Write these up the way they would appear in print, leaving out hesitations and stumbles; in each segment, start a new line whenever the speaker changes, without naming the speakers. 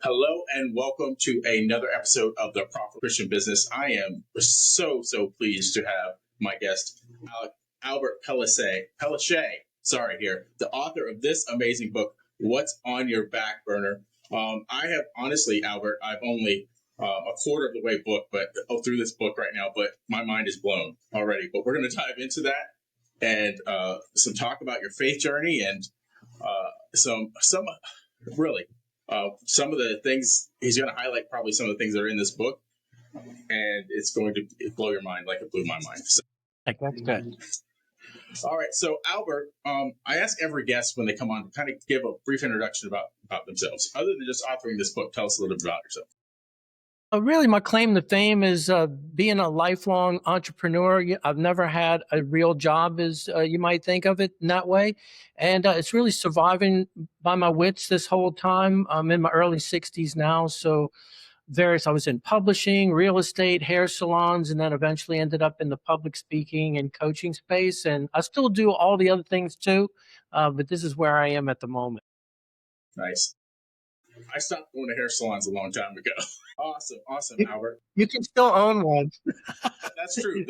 Hello and welcome to another episode of the Profitable Christian Business. I am so pleased to have my guest, Albert Pellissier, the author of this amazing book, What's on Your Backburner. I have honestly, Albert, I've only a quarter of the way through this book right now, but my mind is blown already. But we're going to dive into that and some talk about your faith journey and some really. Some of the things he's going to highlight, probably some of the things that are in this book, and it's going to blow your mind like it blew my mind. So,
that's good.
All right. So, Albert, I ask every guest when they come on to kind of give a brief introduction about themselves. Other than just authoring this book, tell us a little bit about yourself.
Really, my claim to fame is being a lifelong entrepreneur. I've never had a real job, as you might think of it in that way. And it's really surviving by my wits this whole time. I'm in my early 60s now. So I was in publishing, real estate, hair salons, and then eventually ended up in the public speaking and coaching space. And I still do all the other things too. But this is where I am at the moment.
Nice. I stopped going to hair salons a long time ago. Awesome, Albert.
You can still own one.
That's true.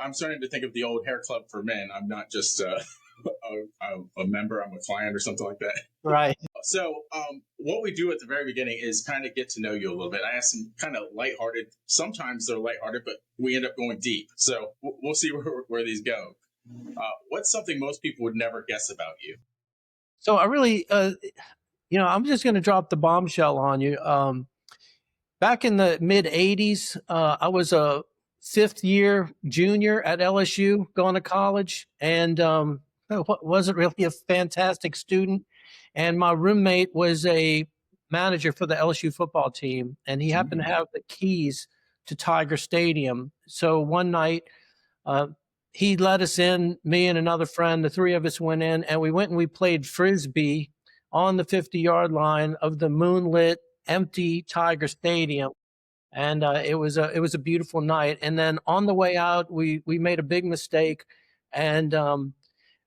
I'm starting to think of the old hair club for men. I'm not just a member. I'm a client or something like that.
Right.
So what we do at the very beginning is kind of get to know you a little bit. I ask some kind of lighthearted. Sometimes they're lighthearted, but we end up going deep. So we'll see where these go. What's something most people would never guess about you?
So I really, I'm just going to drop the bombshell on you. Back in the mid 80s, I was a fifth year junior at LSU going to college, and wasn't really a fantastic student. And my roommate was a manager for the LSU football team, and he happened to have the keys to Tiger Stadium. So one night, he let us in, me and another friend, the three of us went in, and we played Frisbee on the 50-yard line of the moonlit, empty Tiger Stadium. And it was a beautiful night. And then on the way out, we made a big mistake, and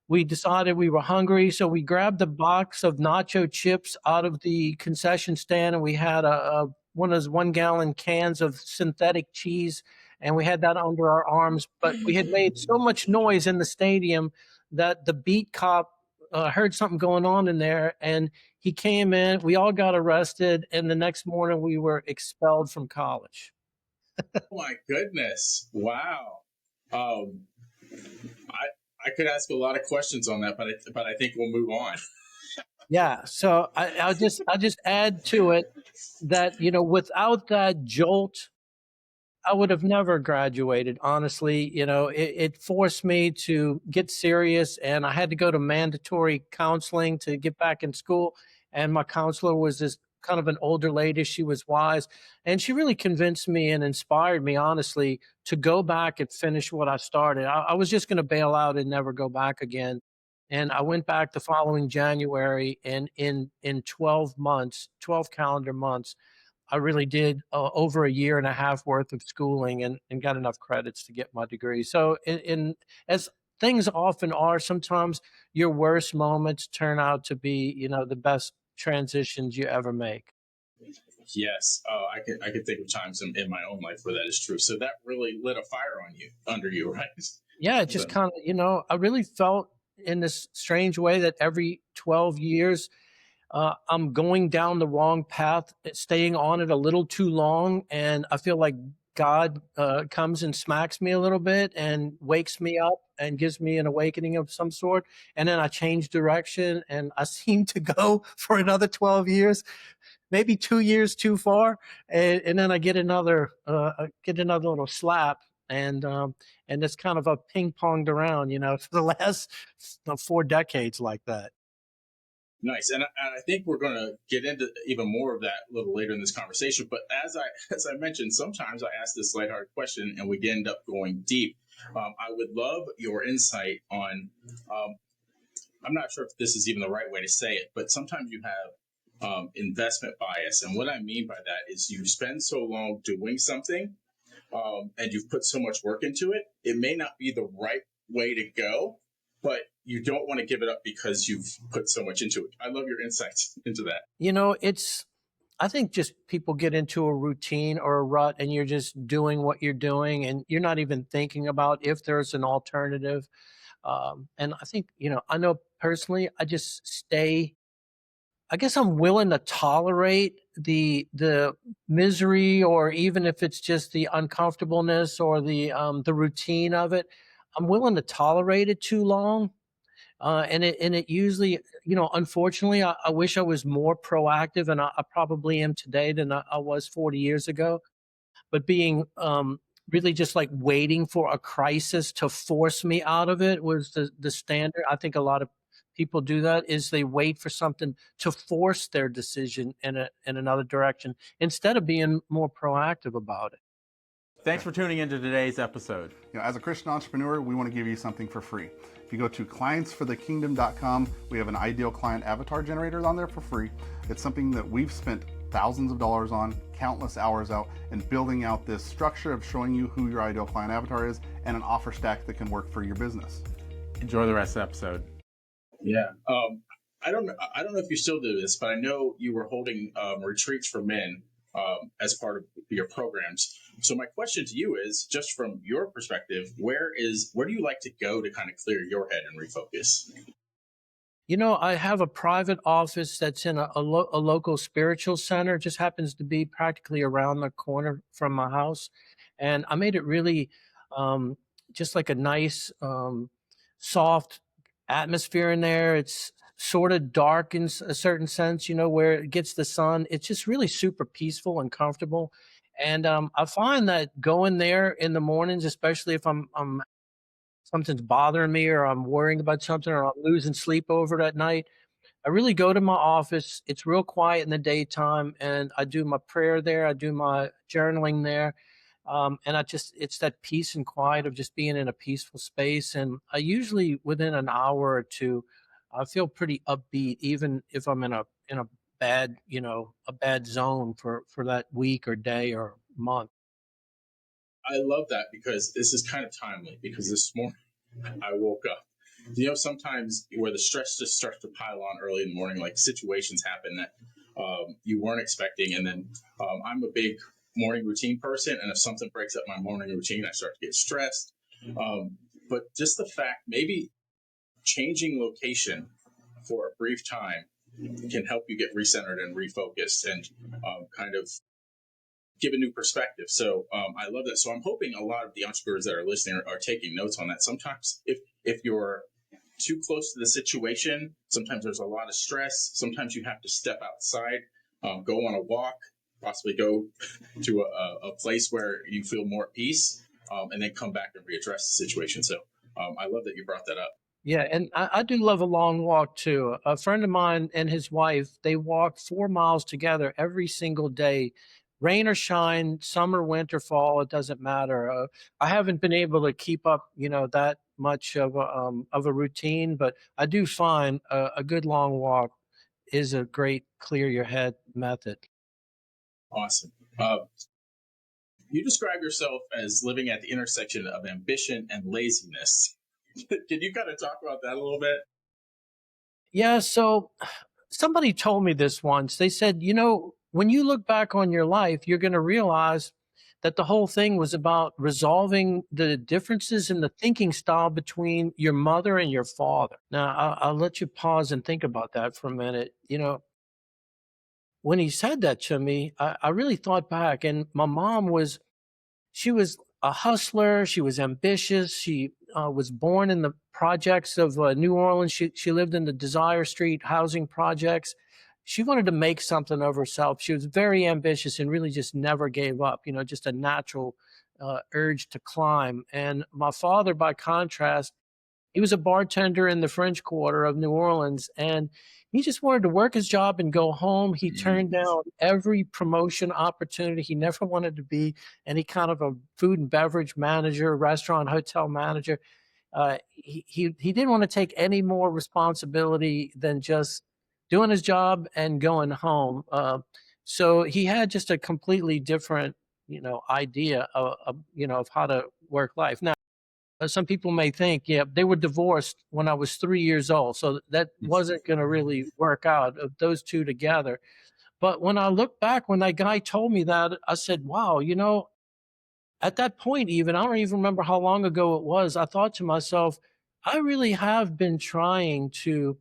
we decided we were hungry. So we grabbed a box of nacho chips out of the concession stand, and we had one of those 1-gallon cans of synthetic cheese, and we had that under our arms. But we had made so much noise in the stadium that the beat cop heard something going on in there, and he came in. We all got arrested, and the next morning we were expelled from college.
Oh my goodness! Wow. I could ask a lot of questions on that, but I think we'll move on.
Yeah. So I'll just add to it that, without that jolt, I would have never graduated. Honestly, it forced me to get serious, and I had to go to mandatory counseling to get back in school. And my counselor was this kind of an older lady. She was wise, and she really convinced me and inspired me, honestly, to go back and finish what I started. I was just going to bail out and never go back again. And I went back the following January, and in 12 months, 12 calendar months, I really did over a year and a half worth of schooling and got enough credits to get my degree. So as things often are, sometimes your worst moments turn out to be, the best transitions you ever make.
Yes, I can think of times in my own life where that is true. So that really lit a fire under you, right?
Yeah, it just kind of, I really felt in this strange way that every 12 years, I'm going down the wrong path, staying on it a little too long. And I feel like God comes and smacks me a little bit and wakes me up and gives me an awakening of some sort. And then I change direction, and I seem to go for another 12 years, maybe 2 years too far. And then I get another little slap. And it's kind of a ping ponged around, for the last 4 decades like that.
Nice, and I think we're going to get into even more of that a little later in this conversation. But as I mentioned, sometimes I ask this lighthearted question, and we end up going deep. I would love your insight on. I'm not sure if this is even the right way to say it, but sometimes you have investment bias, and what I mean by that is you spend so long doing something, and you've put so much work into it. It may not be the right way to go, but you don't want to give it up because you've put so much into it. I love your insights into that.
I think just people get into a routine or a rut and you're just doing what you're doing and you're not even thinking about if there's an alternative. And I think, I know personally, I just stay. I guess I'm willing to tolerate the misery, or even if it's just the uncomfortableness or the routine of it. I'm willing to tolerate it too long, and it usually, unfortunately, I wish I was more proactive, and I probably am today than I was 40 years ago. But being really just like waiting for a crisis to force me out of it was the standard. I think a lot of people do that, is they wait for something to force their decision in another direction instead of being more proactive about it.
Thanks for tuning into today's episode.
As a Christian entrepreneur, we want to give you something for free. If you go to clientsforthekingdom.com, we have an ideal client avatar generator on there for free. It's something that we've spent thousands of dollars on, countless hours out, and building out this structure of showing you who your ideal client avatar is and an offer stack that can work for your business.
Enjoy the rest of the episode.
Yeah. I don't know if you still do this, but I know you were holding retreats for men as part of your programs. So my question to you is, just from your perspective, where do you like to go to kind of clear your head and refocus?
I have a private office that's in a local spiritual center. It just happens to be practically around the corner from my house. And I made it really just like a nice, soft atmosphere in there. It's sort of dark in a certain sense, where it gets the sun. It's just really super peaceful and comfortable. And I find that going there in the mornings, especially if I'm something's bothering me or I'm worrying about something or I'm losing sleep over it at night, I really go to my office. It's real quiet in the daytime, and I do my prayer there. I do my journaling there. And it's that peace and quiet of just being in a peaceful space. And I usually, within an hour or two, I feel pretty upbeat, even if I'm in a bad, a bad zone for that week or day or month.
I love that, because this is kind of timely, because this morning I woke up. Sometimes where the stress just starts to pile on early in the morning, like situations happen that you weren't expecting. And then I'm a big morning routine person. And if something breaks up my morning routine, I start to get stressed. But just the fact, maybe changing location for a brief time can help you get recentered and refocused and kind of give a new perspective. So I love that. So I'm hoping a lot of the entrepreneurs that are listening are taking notes on that. Sometimes if you're too close to the situation, sometimes there's a lot of stress. Sometimes you have to step outside, go on a walk, possibly go to a place where you feel more at peace, and then come back and readdress the situation. So I love that you brought that up.
Yeah, and I do love a long walk too. A friend of mine and his wife, they walk 4 miles together every single day, rain or shine, summer, winter, fall, it doesn't matter. I haven't been able to keep up, that much of a routine, but I do find a good long walk is a great clear your head method.
Awesome. You describe yourself as living at the intersection of ambition and laziness. Can you kind of talk about that a little bit?
Yeah, so somebody told me this once. They said, when you look back on your life, you're going to realize that the whole thing was about resolving the differences in the thinking style between your mother and your father. Now, I'll let you pause and think about that for a minute. When he said that to me, I really thought back, and my mom she was a hustler. She was ambitious. She was born in the projects of New Orleans. She lived in the Desire Street housing projects. She wanted to make something of herself. She was very ambitious and really just never gave up, just a natural urge to climb. And my father, by contrast, he was a bartender in the French Quarter of New Orleans, and he just wanted to work his job and go home. He turned down every promotion opportunity. He never wanted to be any kind of a food and beverage manager, restaurant, hotel manager. He didn't want to take any more responsibility than just doing his job and going home. So he had just a completely different, idea of how to work life. Now, some people may think, yeah, they were divorced when I was 3 years old, so that wasn't going to really work out of those two together. But when I look back, when that guy told me that, I said, wow, at that point, even, I don't even remember how long ago it was. I thought to myself, I really have been trying to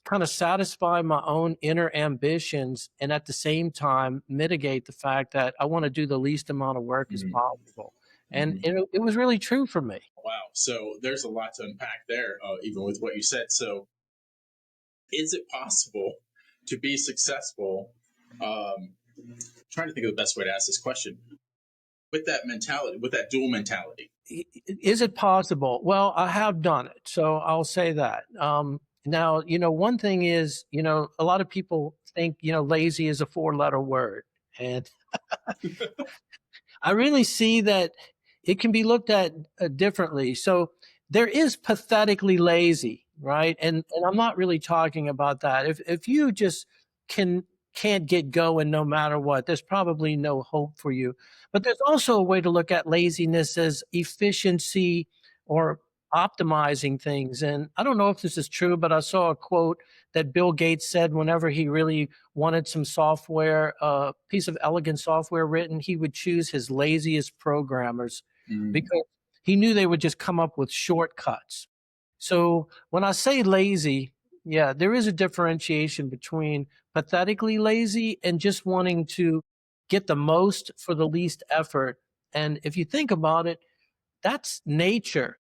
kind of satisfy my own inner ambitions and at the same time mitigate the fact that I want to do the least amount of work as
Mhm.
possible. And
Mhm.
it was really true for me.
Wow. So there's a lot to unpack there, even with what you said. So is it possible to be successful? Trying to think of the best way to ask this question with that mentality, with that dual mentality.
Is it possible? Well, I have done it, so I'll say that. Now, one thing is, a lot of people think, lazy is a 4-letter word. And I really see that it can be looked at differently. So there is pathetically lazy, right? And I'm not really talking about that. If you just can't get going no matter what, there's probably no hope for you. But there's also a way to look at laziness as efficiency or optimizing things. And I don't know if this is true, but I saw a quote that Bill Gates said whenever he really wanted some software, a piece of elegant software written, he would choose his laziest programmers
Mm.
because he knew they would just come up with shortcuts. So when I say lazy, yeah, there is a differentiation between pathetically lazy and just wanting to get the most for the least effort. And if you think about it, that's nature.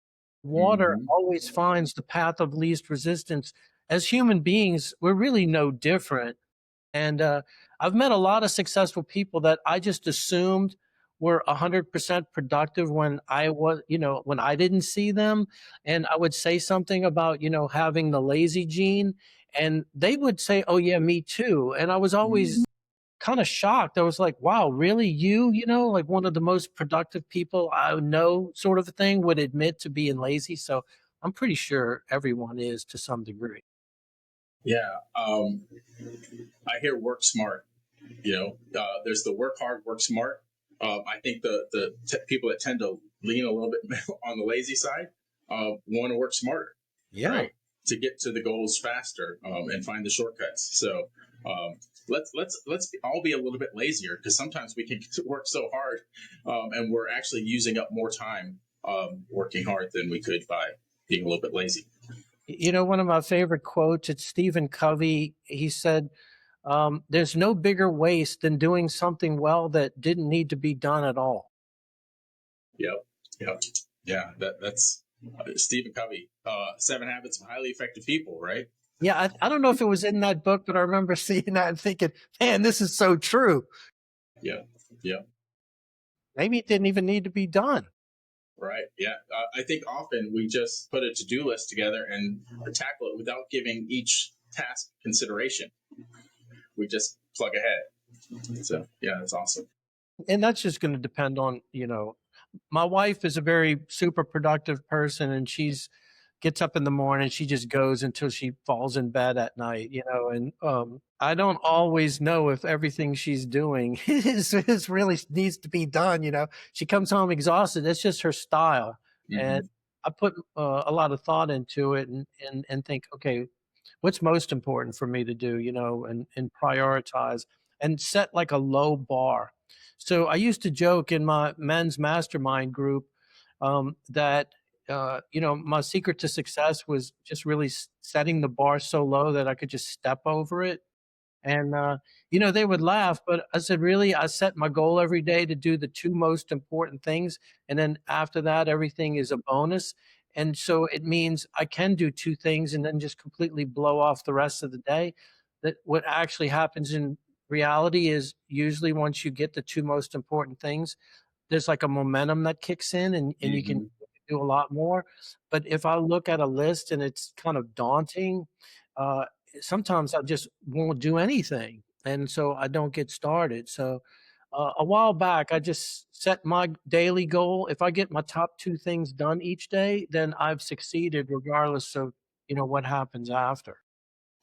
Water
Mm-hmm.
always finds the path of least resistance. As human beings, we're really no different. And I've met a lot of successful people that I just assumed were 100% productive when I was, when I didn't see them. And I would say something about, having the lazy gene. And they would say, oh, yeah, me too. And I was always kind of shocked. I was like, wow, really? Like one of the most productive people I know, sort of a thing, would admit to being lazy. So I'm pretty sure everyone is to some degree.
Yeah. I hear work smart. There's the work hard, work smart. I think the people that tend to lean a little bit on the lazy side want to work smarter,
Yeah.
right? To get to the goals faster and find the shortcuts. So um, let's all be a little bit lazier, because sometimes we can work so hard and we're actually using up more time working hard than we could by being a little bit lazy.
One of my favorite quotes, it's Stephen Covey. He said, there's no bigger waste than doing something well that didn't need to be done at all.
Yep. Yep. Yeah. That's Stephen Covey. 7 Habits of Highly Effective People, right?
Yeah, I don't know if it was in that book, but I remember seeing that and thinking, man, this is so true.
Yeah. Yeah.
Maybe it didn't even need to be done.
Right. Yeah. I think often we just put a to-do list together and tackle it without giving each task consideration. We just plug ahead. So yeah, that's awesome.
And that's just going to depend on, my wife is a very super productive person, and she's gets up in the morning, she just goes until she falls in bed at night, and I don't always know if everything she's doing is really needs to be done. She comes home exhausted. That's just her style. And
Mm-hmm.
I put a lot of thought into it, and think, okay, what's most important for me to do, and prioritize and set like a low bar. So I used to joke in my men's mastermind group that my secret to success was just really setting the bar so low that I could just step over it. And, they would laugh, but I said, really, I set my goal every day to do the 2 most important things. And then after that, everything is a bonus. And so it means I can do 2 things and then just completely blow off the rest of the day. That what actually happens in reality is usually once you get the 2 most important things, there's like a momentum that kicks in, and you can
Mm-hmm.
do a lot more. But if I look at a list and it's kind of daunting, uh, sometimes I just won't do anything. And so I don't get started. So a while back, I just set my daily goal. If I get my top 2 things done each day, then I've succeeded regardless of, what happens after.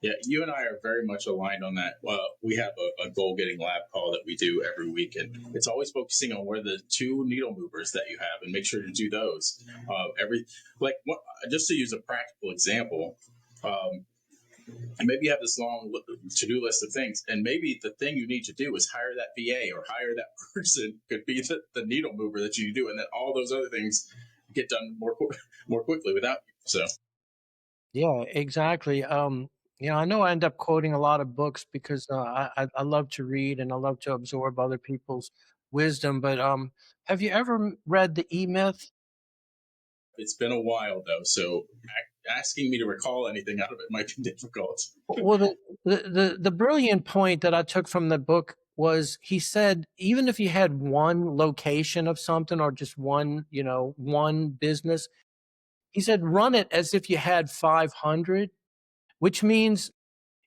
Yeah, you and I are very much aligned on that. We have a goal-getting lab call that we do every week, and it's always focusing on where the 2 needle movers that you have, and make sure to do those. Just to use a practical example, And maybe you have this long to-do list of things, and maybe the thing you need to do is hire that VA or hire that person. Could be the needle mover that you do, and then all those other things get done more quickly without you. So
Yeah, exactly. I know I end up quoting a lot of books because I love to read and I love to absorb other people's wisdom. But have you ever read the E Myth?
it's been a while though, so asking me to recall anything out of it might be difficult.
Well, the brilliant point that I took from the book was he said even if you had one location of something or just one business, he said run it as if you had 500, which means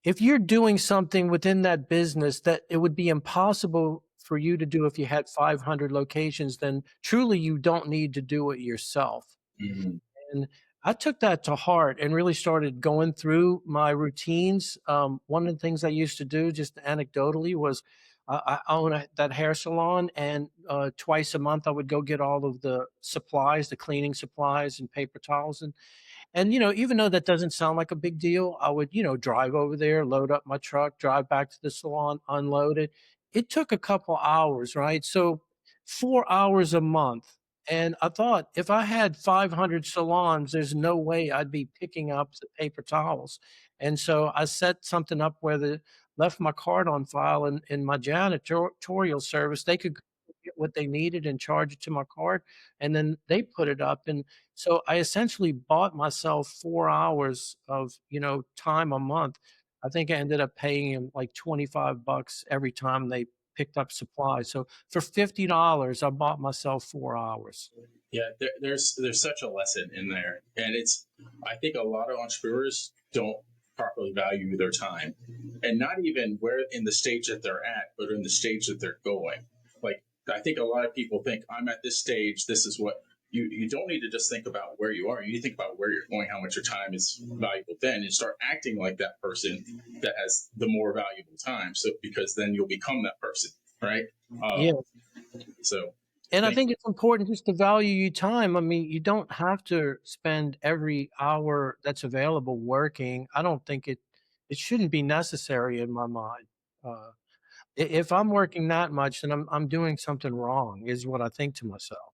if you're doing something within that business that it would be impossible for you to do if you had 500 locations, then truly you don't need to do it yourself.
Mm-hmm.
And I took that to heart and really started going through my routines. One of the things I used to do, just anecdotally, was I own that hair salon, and twice a month I would go get all of the supplies, the cleaning supplies and paper towels. And even though that doesn't sound like a big deal, I would, drive over there, load up my truck, drive back to the salon, unload it. It took a couple hours, right? So 4 hours a month. And I thought if I had 500 salons, there's no way I'd be picking up the paper towels. And so I set something up where left my card on file in my janitorial service. They could get what they needed and charge it to my card. And then they put it up. And so I essentially bought myself 4 hours of, time a month. I think I ended up paying him like $25 every time they picked up supplies. So for $50, I bought myself 4 hours.
Yeah, there's such a lesson in there, and I think a lot of entrepreneurs don't properly value their time, and not even where in the stage that they're at, but in the stage that they're going. Like I think a lot of people think I'm at this stage. This is what you don't need to just think about where you are. You need to think about where you're going, how much your time is valuable then, and start acting like that person that has the more valuable time. So because then you'll become that person, right?
Yeah.
So.
And I think it's important just to value your time. I mean, you don't have to spend every hour that's available working. I don't think it shouldn't be necessary in my mind. If I'm working that much, then I'm doing something wrong, is what I think to myself.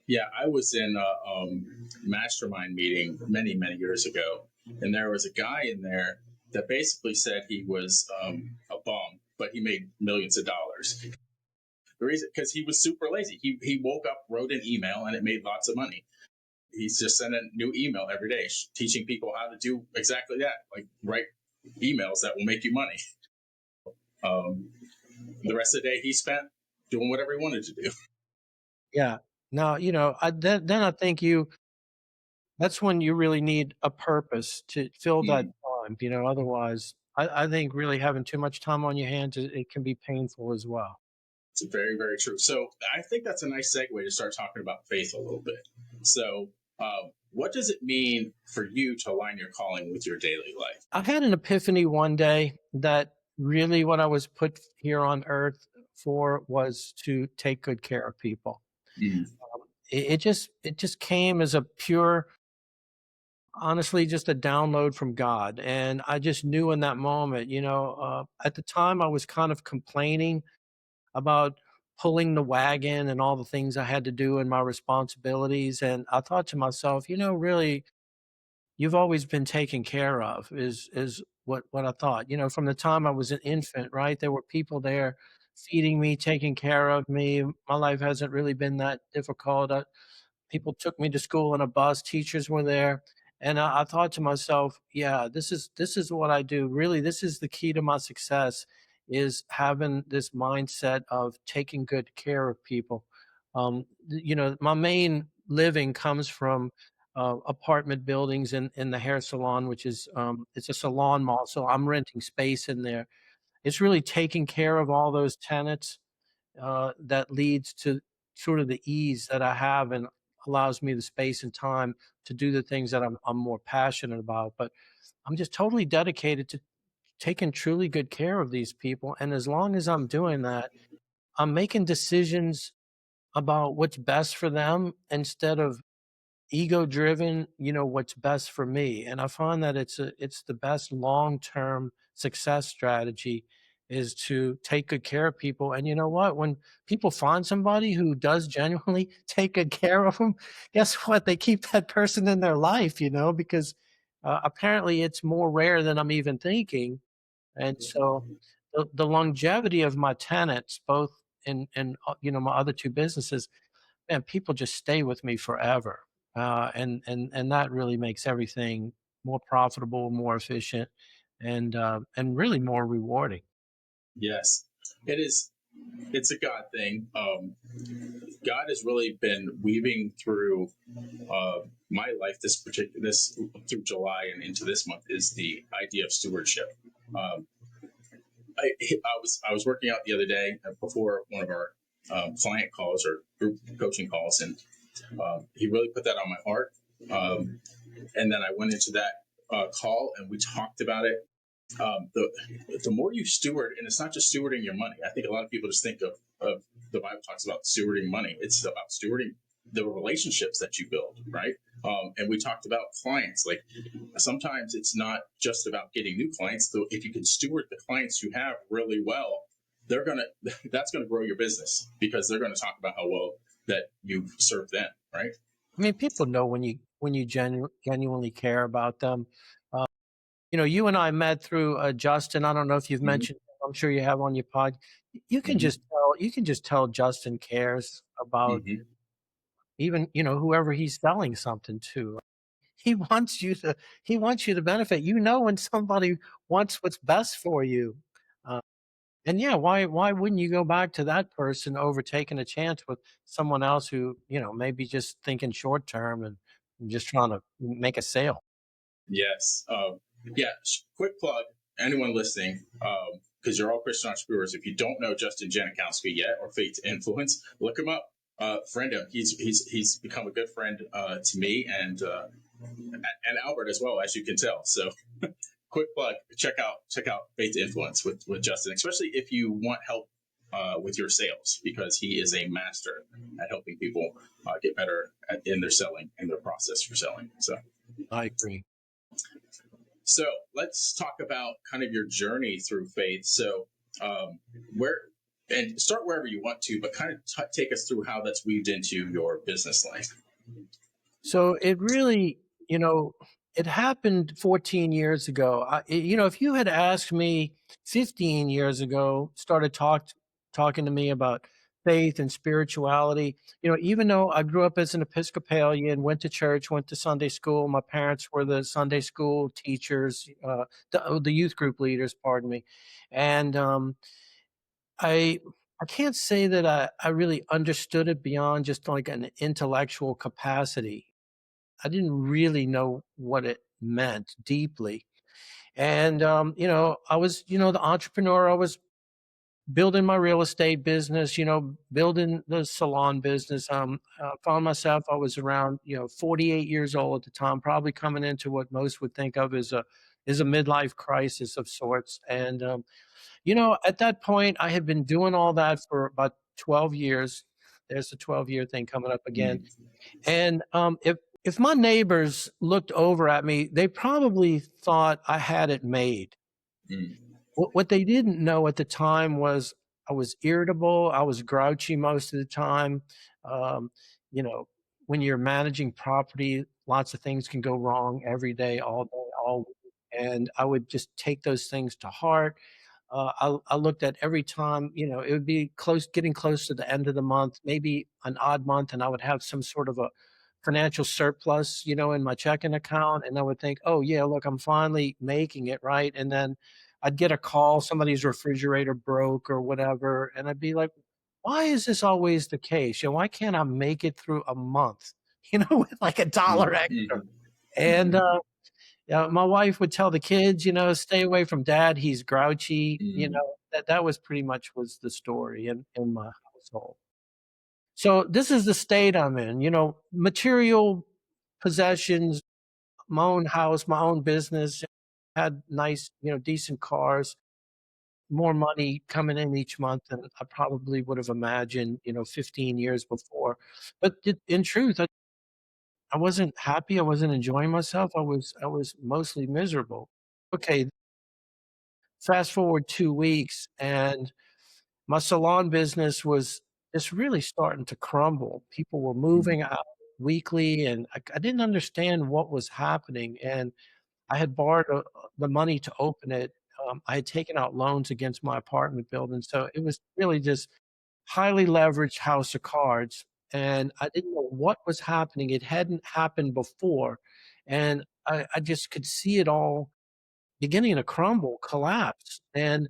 Yeah, I was in a mastermind meeting many, many years ago, and there was a guy in there that basically said he was a bum, but he made millions of dollars. The reason, because he was super lazy. He woke up, wrote an email, and it made lots of money. He's just sending a new email every day, teaching people how to do exactly that, like write emails that will make you money. The rest of the day he spent doing whatever he wanted to do.
Yeah. Now, then I think that's when you really need a purpose to fill that time. Otherwise, I think really having too much time on your hands, it can be painful as well.
It's very, very true. So I think that's a nice segue to start talking about faith a little bit. So what does it mean for you to align your calling with your daily life?
I had an epiphany one day that really what I was put here on earth for was to take good care of people.
Mm-hmm.
It just came as a pure, honestly, just a download from God. And I just knew in that moment, at the time I was kind of complaining about pulling the wagon and all the things I had to do and my responsibilities. And I thought to myself, really, you've always been taken care of is what I thought. From the time I was an infant, right? There were people there feeding me, taking care of me. My life hasn't really been that difficult. People took me to school in a bus, teachers were there. And I thought to myself, yeah, this is what I do. Really, this is the key to my success, is having this mindset of taking good care of people. My main living comes from apartment buildings in the hair salon, which is it's a salon mall. So I'm renting space in there. It's really taking care of all those tenants that leads to sort of the ease that I have and allows me the space and time to do the things that I'm more passionate about. But I'm just totally dedicated to taking truly good care of these people. And as long as I'm doing that, I'm making decisions about what's best for them instead of ego driven, what's best for me. And I find that it's the best long-term success strategy is to take good care of people. And you know what? When people find somebody who does genuinely take good care of them, guess what? They keep that person in their life, because apparently it's more rare than I'm even thinking. And so the longevity of my tenants, both in my other two businesses, man, people just stay with me forever. And that really makes everything more profitable, more efficient, and really more rewarding.
Yes, it is. It's a God thing. God has really been weaving through my life this through July and into this month is the idea of stewardship. Um, I was working out the other day before one of our client calls or group coaching calls, and he really put that on my heart. And then I went into that call and we talked about it. The more you steward, and it's not just stewarding your money. I think a lot of people just think of the Bible talks about stewarding money. It's about stewarding the relationships that you build, right? And we talked about clients. Like sometimes it's not just about getting new clients. So if you can steward the clients you have really well, that's gonna grow your business because they're gonna talk about how well that you serve them, right?
I mean, people know when you genuinely care about them. Uh, you and I met through Justin. I don't know if you've
Mm-hmm.
mentioned him. I'm sure you have on your pod. You can just tell Justin cares about
Mm-hmm.
even whoever he's selling something to. He wants you to he wants you to benefit. When somebody wants what's best for you. Uh, and yeah, why wouldn't you go back to that person over taking a chance with someone else who, maybe just thinking short term and just trying to make a sale?
Yes. Yeah. Quick plug. Anyone listening, because you're all Christian entrepreneurs. If you don't know Justin Janikowski yet or Faith to Influence, look him up. Friend him. He's become a good friend to me and Albert as well, as you can tell. So, quick plug. Check out Faith to Influence with Justin, especially if you want help with your sales, because he is a master at helping people get better in their selling and their process for selling.
I agree.
So let's talk about kind of your journey through faith. So where and start wherever you want to, but kind of take us through how that's weaved into your business life.
So it really, it happened 14 years ago. If you had asked me 15 years ago, started talking to me about faith and spirituality, even though I grew up as an Episcopalian, went to church, went to Sunday school, my parents were the Sunday school teachers, the youth group leaders, pardon me, and I I can't say that I really understood it beyond just like an intellectual capacity. I didn't really know what it meant deeply. And, I was, the entrepreneur. I was building my real estate business, building the salon business. Found myself, I was around, 48 years old at the time, probably coming into what most would think of as a midlife crisis of sorts. And, at that point, I had been doing all that for about 12 years. There's the 12-year thing coming up again.
Mm,
And if my neighbors looked over at me, they probably thought I had it made.
mm,
What they didn't know at the time was I was irritable. I was grouchy most of the time. Um, you know, when you're managing property, lots of things can go wrong every day, all day, all week. And I would just take those things to heart. I looked at every time, it would be getting close to the end of the month, maybe an odd month, and I would have some sort of a financial surplus, in my checking account. And I would think, oh, yeah, look, I'm finally making it, right? And then I'd get a call, somebody's refrigerator broke or whatever. And I'd be like, why is this always the case? Why can't I make it through a month, with like $1
mm,
extra?
mm,
And,
mm,
yeah, my wife would tell the kids, stay away from dad. He's grouchy.
mm.
That was pretty much was the story in my household. So this is the state I'm in, material possessions, my own house, my own business, had nice, decent cars, more money coming in each month than I probably would have imagined, 15 years before. But in truth, I wasn't happy. I wasn't enjoying myself. I was mostly miserable. Okay, fast forward 2 weeks, and my salon business was just really starting to crumble. People were moving out weekly, and I didn't understand what was happening, and I had borrowed, the money to open it. I had taken out loans against my apartment building, so it was really just highly leveraged house of cards, and I didn't know what was happening. It hadn't happened before, and I just could see it all beginning to crumble, collapse, and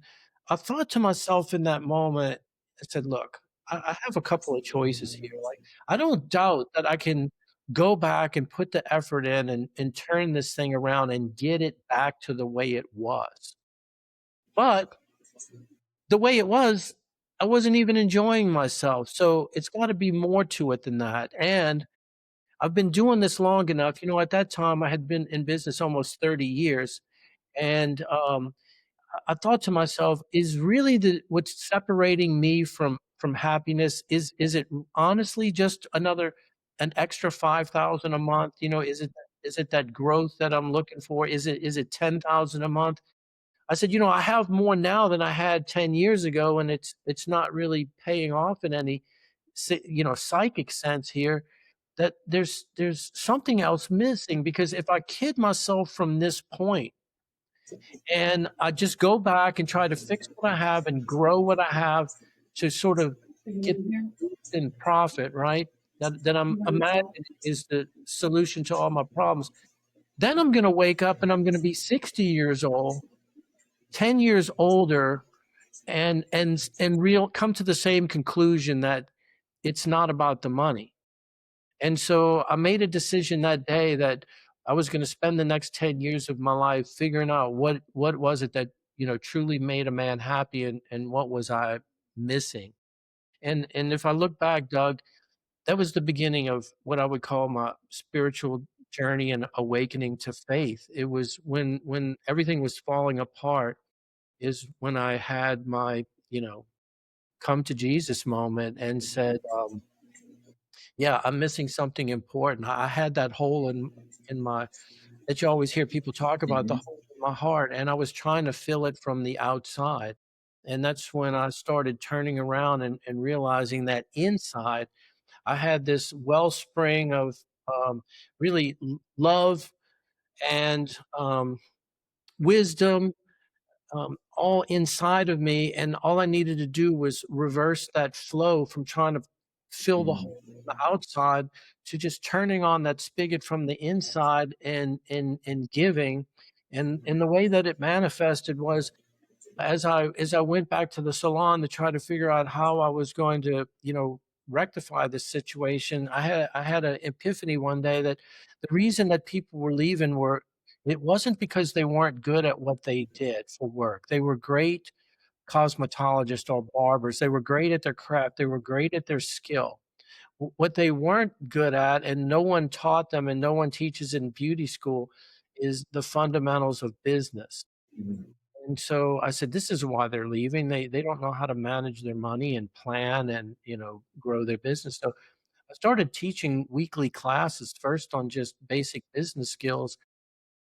I thought to myself in that moment, I said, "Look, I have a couple of choices here, like, I don't doubt that I can go back and put the effort in and turn this thing around and get it back to the way it was, but the way it was, I wasn't even enjoying myself, so it's gotta be more to it than that, and I've been doing this long enough. At that time, I had been in business almost 30 years, and, I thought to myself, is really what's separating me from happiness, is it honestly just an extra 5,000 a month? Is it that growth that I'm looking for? Is it 10,000 a month? I said, I have more now than I had 10 years ago, and it's not really paying off in any psychic sense here. That there's something else missing, because if I kid myself from this point and I just go back and try to fix what I have and grow what I have to sort of get in profit, right? That I'm imagining is the solution to all my problems. Then I'm going to wake up and I'm going to be 60 years old, 10 years older, and real come to the same conclusion that it's not about the money. And so I made a decision that day that I was going to spend the next 10 years of my life figuring out what was it that, truly made a man happy, and what was I missing. And if I look back, Doug, that was the beginning of what I would call my spiritual journey and awakening to faith. It was when everything was falling apart is when I had my, come to Jesus moment and said, yeah, I'm missing something important. I had that hole in my that you always hear people talk about, the
Mhm.
hole in my heart, and I was trying to fill it from the outside. And that's when I started turning around and realizing that inside I had this wellspring of really love and wisdom, all inside of me, and all I needed to do was reverse that flow from trying to fill the hole from the outside to just turning on that spigot from the inside and giving. And the way that it manifested was as I went back to the salon to try to figure out how I was going to, rectify this situation. I had an epiphany one day that the reason that people were leaving were it wasn't because they weren't good at what they did for work. They were great cosmetologists or barbers. They were great at their craft. They were great at their skill. What they weren't good at, and no one taught them, and no one teaches in beauty school, is the fundamentals of business. And so I said, "This is why they're leaving. They don't know how to manage their money and plan and, grow their business." So I started teaching weekly classes first on just basic business skills.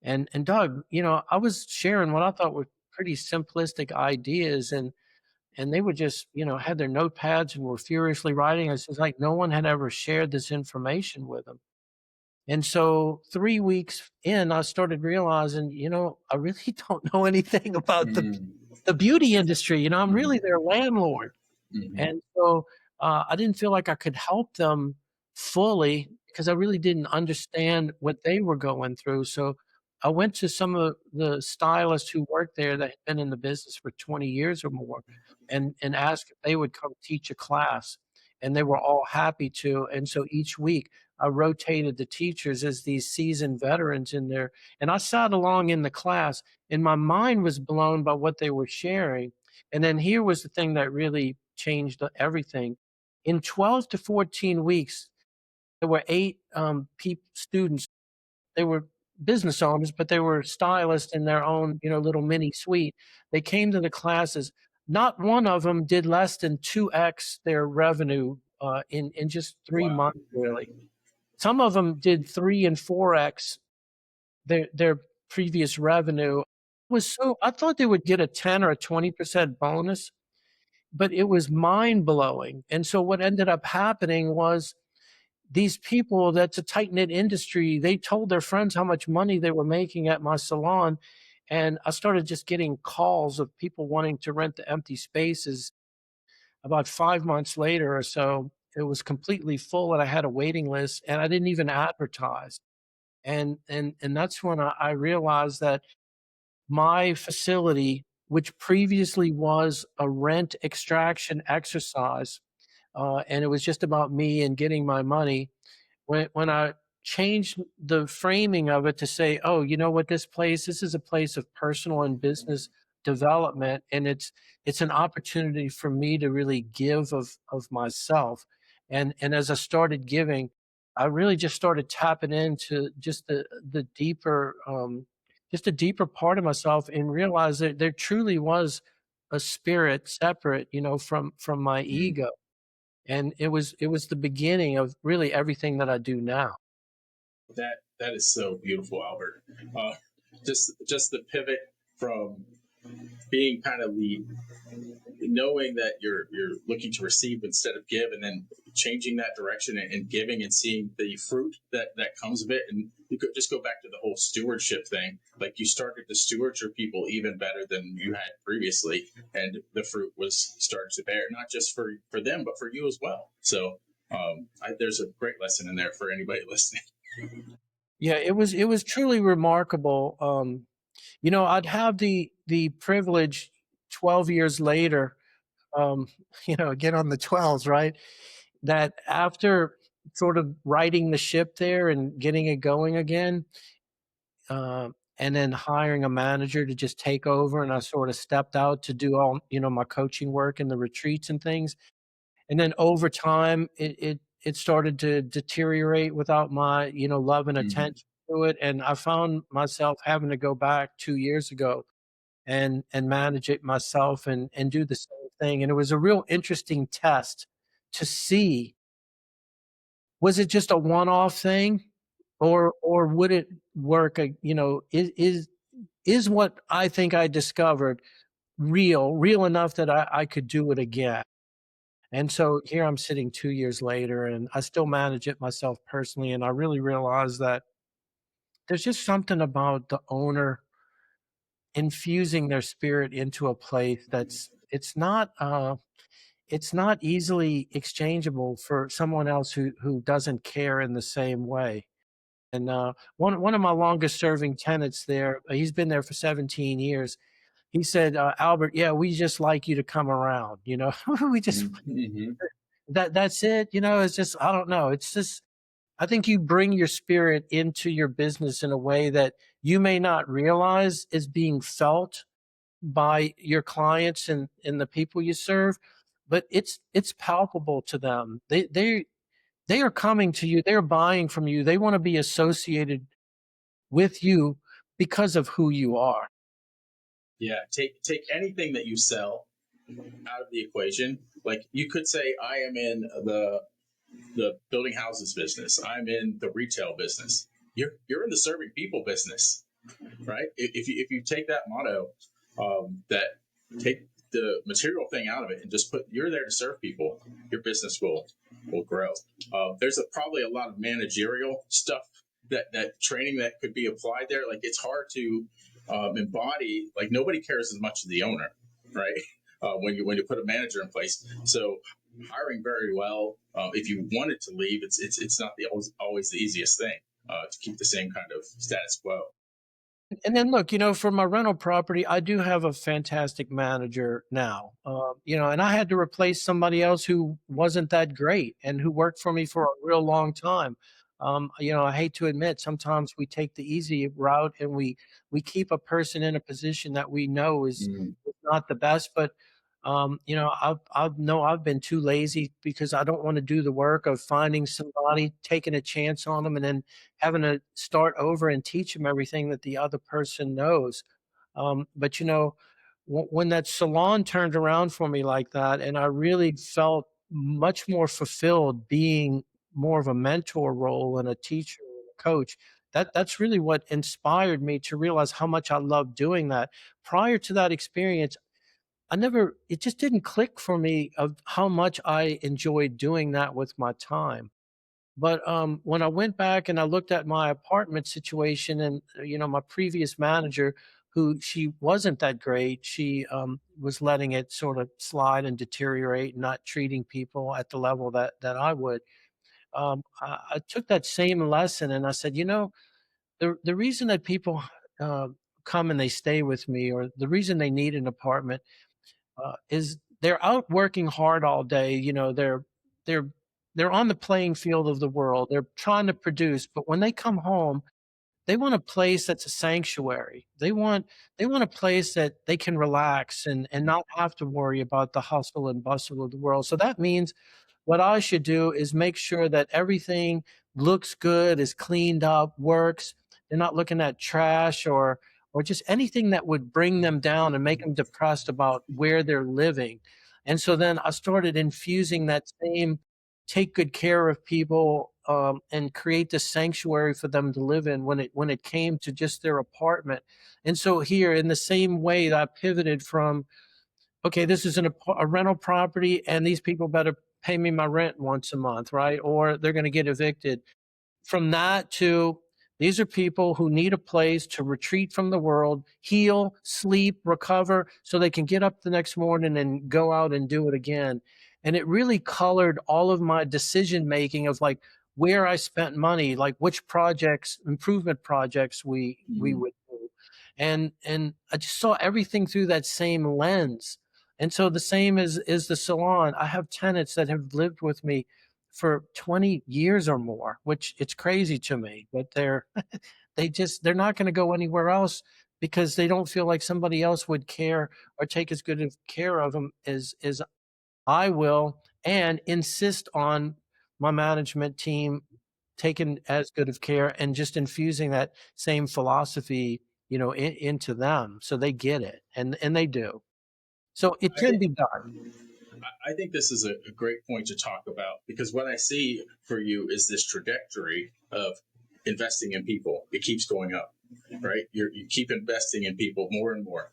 And Doug, I was sharing what I thought were pretty simplistic ideas, and they would just, had their notepads and were furiously writing. It's just like no one had ever shared this information with them. And so 3 weeks in, I started realizing, I really don't know anything about the beauty industry. I'm really their landlord.
Mhm.
And so, I didn't feel like I could help them fully because I really didn't understand what they were going through. So I went to some of the stylists who worked there that had been in the business for 20 years or more and asked if they would come teach a class. And they were all happy to. And so each week I rotated the teachers as these seasoned veterans in there. And I sat along in the class, and my mind was blown by what they were sharing. And then here was the thing that really changed everything. In 12 to 14 weeks, there were 8 students. They were business owners, but they were stylists in their own, little mini suite. They came to the classes. Not one of them did less than 2x their revenue in just 3
Wow.
months, really. some of them did 3 and 4x their previous revenue. I thought they would get a 10 or a 20% bonus, but it was mind blowing. And so what ended up happening was these people, that's a tight knit industry, they told their friends how much money they were making at my salon. And I started just getting calls of people wanting to rent the empty spaces. About 5 months later or so, it was completely full and I had a waiting list and I didn't even advertise. And that's when I realized that my facility, which previously was a rent extraction exercise, and it was just about me and getting my money, when I changed the framing of it to say, oh, you know what, this is a place of personal and business development, and it's an opportunity for me to really give of myself. And as I started giving, I really just started tapping into just the deeper just a deeper part of myself, and realized that there truly was a spirit separate, from my
Mm.
ego. And it was the beginning of really everything that I do now.
That is so beautiful, Albert. Uh, just the pivot from being kind of the knowing that you're looking to receive instead of give, and then changing that direction and giving and seeing the fruit that comes of it. And you could just go back to the whole stewardship thing. Like, you started to steward your people even better than you had previously, and the fruit was started to bear, not just for them but for you as well. So there's a great lesson in there for anybody listening.
Yeah, it was truly remarkable. I'd have the privilege 12 years later, um, again on the 12s, right? That after sort of righting the ship there and getting it going again, and then hiring a manager to just take over, and I sort of stepped out to do all, my coaching work and the retreats and things. And then over time, it started to deteriorate without my, love and
Mm-hmm.
attention to it. And I found myself having to go back 2 years ago and manage it myself and do the same thing. And it was a real interesting test to see, was it just a one-off thing, or would it work? Is what I think I discovered real enough that I could do it again? And so here I'm sitting 2 years later, and I still manage it myself personally. And I really realize that there's just something about the owner infusing their spirit into a place that's it's not easily exchangeable for someone else who doesn't care in the same way. And one of my longest serving tenants there, he's been there for 17 years. He said, Albert, yeah, we just like you to come around. We just
Mm-hmm.
that's it. It's just, I don't know. It's just, I think you bring your spirit into your business in a way that you may not realize is being felt by your clients and the people you serve, but it's palpable to them. They are coming to you, they're buying from you, they want to be associated with you because of who you are.
Yeah, take anything that you sell out of the equation. Like, you could say, I am in the building houses business. I'm in the retail business. You're in the serving people business, right? If you take that motto, that take the material thing out of it and just put, you're there to serve people, your business will grow. There's probably a lot of managerial stuff that training that could be applied there. Like, it's hard to embody. Like, nobody cares as much as the owner, right? When you put a manager in place. So hiring very well. If you wanted to leave, it's not always the easiest thing to keep the same kind of status quo.
And then look, for my rental property, I do have a fantastic manager now. And I had to replace somebody else who wasn't that great and who worked for me for a real long time. I hate to admit, sometimes we take the easy route and we keep a person in a position that we know
Mm.
is not the best. But I've been too lazy because I don't want to do the work of finding somebody, taking a chance on them, and then having to start over and teach them everything that the other person knows. But when that salon turned around for me like that, and I really felt much more fulfilled being more of a mentor role and a teacher and a coach, that's really what inspired me to realize how much I love doing that. Prior to that experience, it just didn't click for me of how much I enjoyed doing that with my time. But when I went back and I looked at my apartment situation, and my previous manager, who she wasn't that great, she was letting it sort of slide and deteriorate, not treating people at the level that I would. I took that same lesson and I said, the reason that people uh, come and they stay with me, or the reason they need an apartment, is they're out working hard all day. They're they're on the playing field of the world. They're trying to produce, but when they come home, they want a place that's a sanctuary. They want a place that they can relax and not have to worry about the hustle and bustle of the world. So that means what I should do is make sure that everything looks good, is cleaned up, works. They're not looking at trash or just anything that would bring them down and make them depressed about where they're living. And so then I started infusing that same take good care of people, and create this sanctuary for them to live in when it came to just their apartment. And so here, in the same way that I pivoted from, okay, this is a rental property, and these people better pay me my rent once a month, right? Or they're going to get evicted. From that to, these are people who need a place to retreat from the world, heal, sleep, recover, so they can get up the next morning and go out and do it again. And it really colored all of my decision making of like where I spent money, like which projects, improvement projects we would do. And I just saw everything through that same lens. And so the same is the salon. I have tenants that have lived with me for 20 years or more, which it's crazy to me, but they're not going to go anywhere else because they don't feel like somebody else would care or take as good of care of them as I will, and insist on my management team taking as good of care and just infusing that same philosophy, into them so they get it, and they do. So it
I
can
think
be done.
I think this is a great point to talk about, because what I see for you is this trajectory of investing in people. It keeps going up, right? You keep investing in people more and more.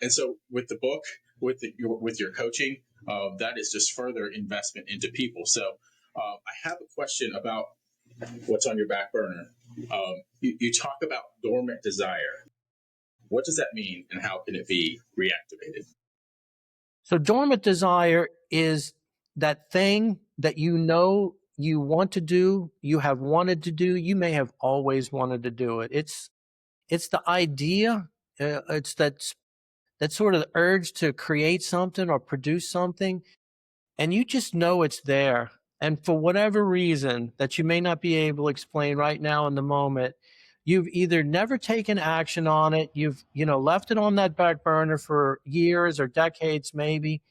And so with the book, with your coaching, that is just further investment into people. So I have a question about what's on your back burner. You talk about dormant desire. What does that mean, and how can it be reactivated?
So dormant desire is that thing that you want to do, you have wanted to do, you may have always wanted to do it. It's the idea, it's that sort of urge to create something or produce something, and you just know it's there. And for whatever reason that you may not be able to explain right now in the moment, you've either never taken action on it, you've left it on that back burner for years or decades maybe,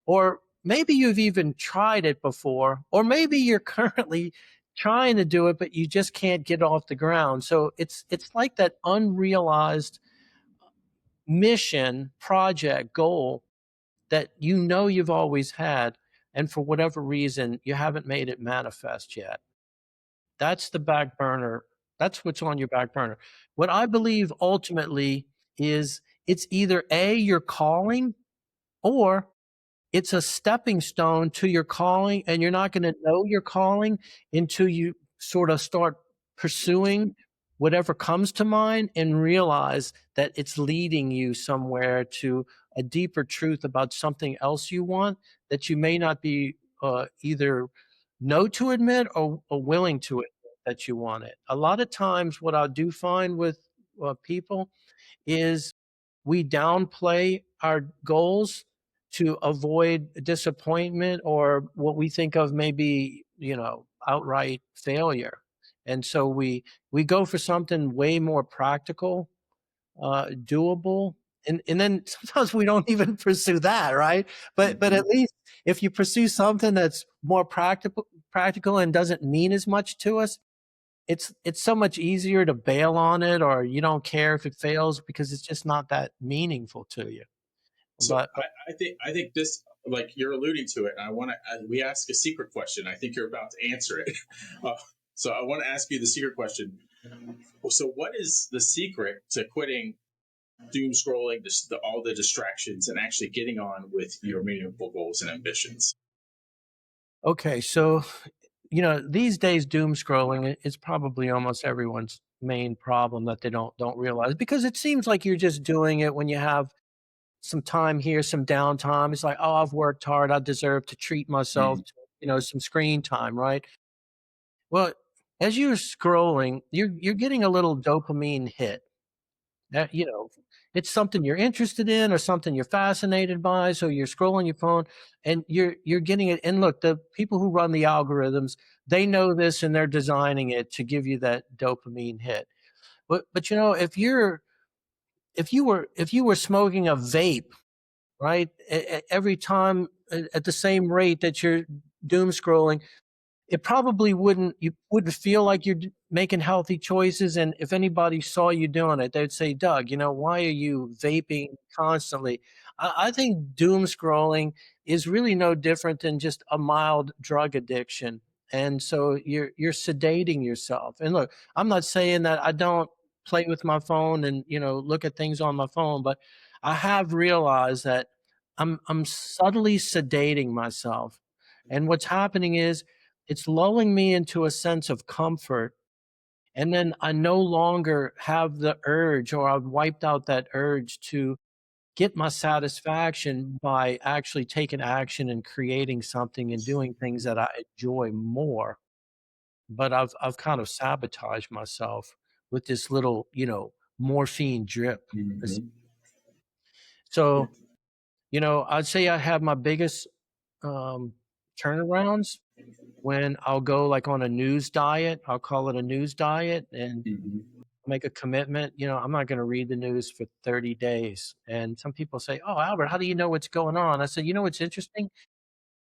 or maybe you've even tried it before, or maybe you're currently trying to do it but you just can't get off the ground. So it's like that unrealized mission, project, goal that you've always had, and for whatever reason you haven't made it manifest yet. That's the back burner. That's what's on your back burner. What I believe ultimately is, it's either A, your calling, or it's a stepping stone to your calling, and you're not going to know your calling until you sort of start pursuing whatever comes to mind and realize that it's leading you somewhere to a deeper truth about something else you want that you may not be either know to admit or willing to admit that you want it. A lot of times what I do find with people is we downplay our goals to avoid disappointment or what we think of maybe, outright failure. And so we go for something way more practical, doable. And then sometimes we don't even pursue that, right? But at least if you pursue something that's more practical and doesn't mean as much to us, it's so much easier to bail on it, or you don't care if it fails because it's just not that meaningful to you.
So
But
I think this like you're alluding to it, and we ask a secret question. I think you're about to answer it. So I want to ask you the secret question. So what is the secret to quitting doom scrolling, all the distractions, and actually getting on with your meaningful goals and ambitions?
Okay, so these days doom scrolling is probably almost everyone's main problem that they don't realize, because it seems like you're just doing it when you have some time here, some downtime. It's like, oh, I've worked hard, I deserve to treat myself
Mm-hmm.
to, some screen time, right? Well, as you're scrolling, you're getting a little dopamine hit. That, it's something you're interested in or something you're fascinated by. So you're scrolling your phone and you're getting it. And look, the people who run the algorithms, they know this and they're designing it to give you that dopamine hit. But if you were smoking a vape, right, every time at the same rate that you're doom scrolling, it probably you wouldn't feel like you're making healthy choices. And if anybody saw you doing it, they'd say, Doug, why are you vaping constantly? I think doom scrolling is really no different than just a mild drug addiction. And so you're sedating yourself. And look, I'm not saying that I don't play with my phone and look at things on my phone, but I have realized that I'm subtly sedating myself. And what's happening is it's lulling me into a sense of comfort. And then I no longer have the urge, or I've wiped out that urge to get my satisfaction by actually taking action and creating something and doing things that I enjoy more. But I've kind of sabotaged myself with this little, morphine drip.
Mm-hmm.
So, I'd say I have my biggest um, turnarounds when I'll go like on a news diet. I'll call it a news diet and
Mm-hmm.
make a commitment. I'm not going to read the news for 30 days. And some people say, "Oh, Albert, how do you know what's going on?" I said, what's interesting?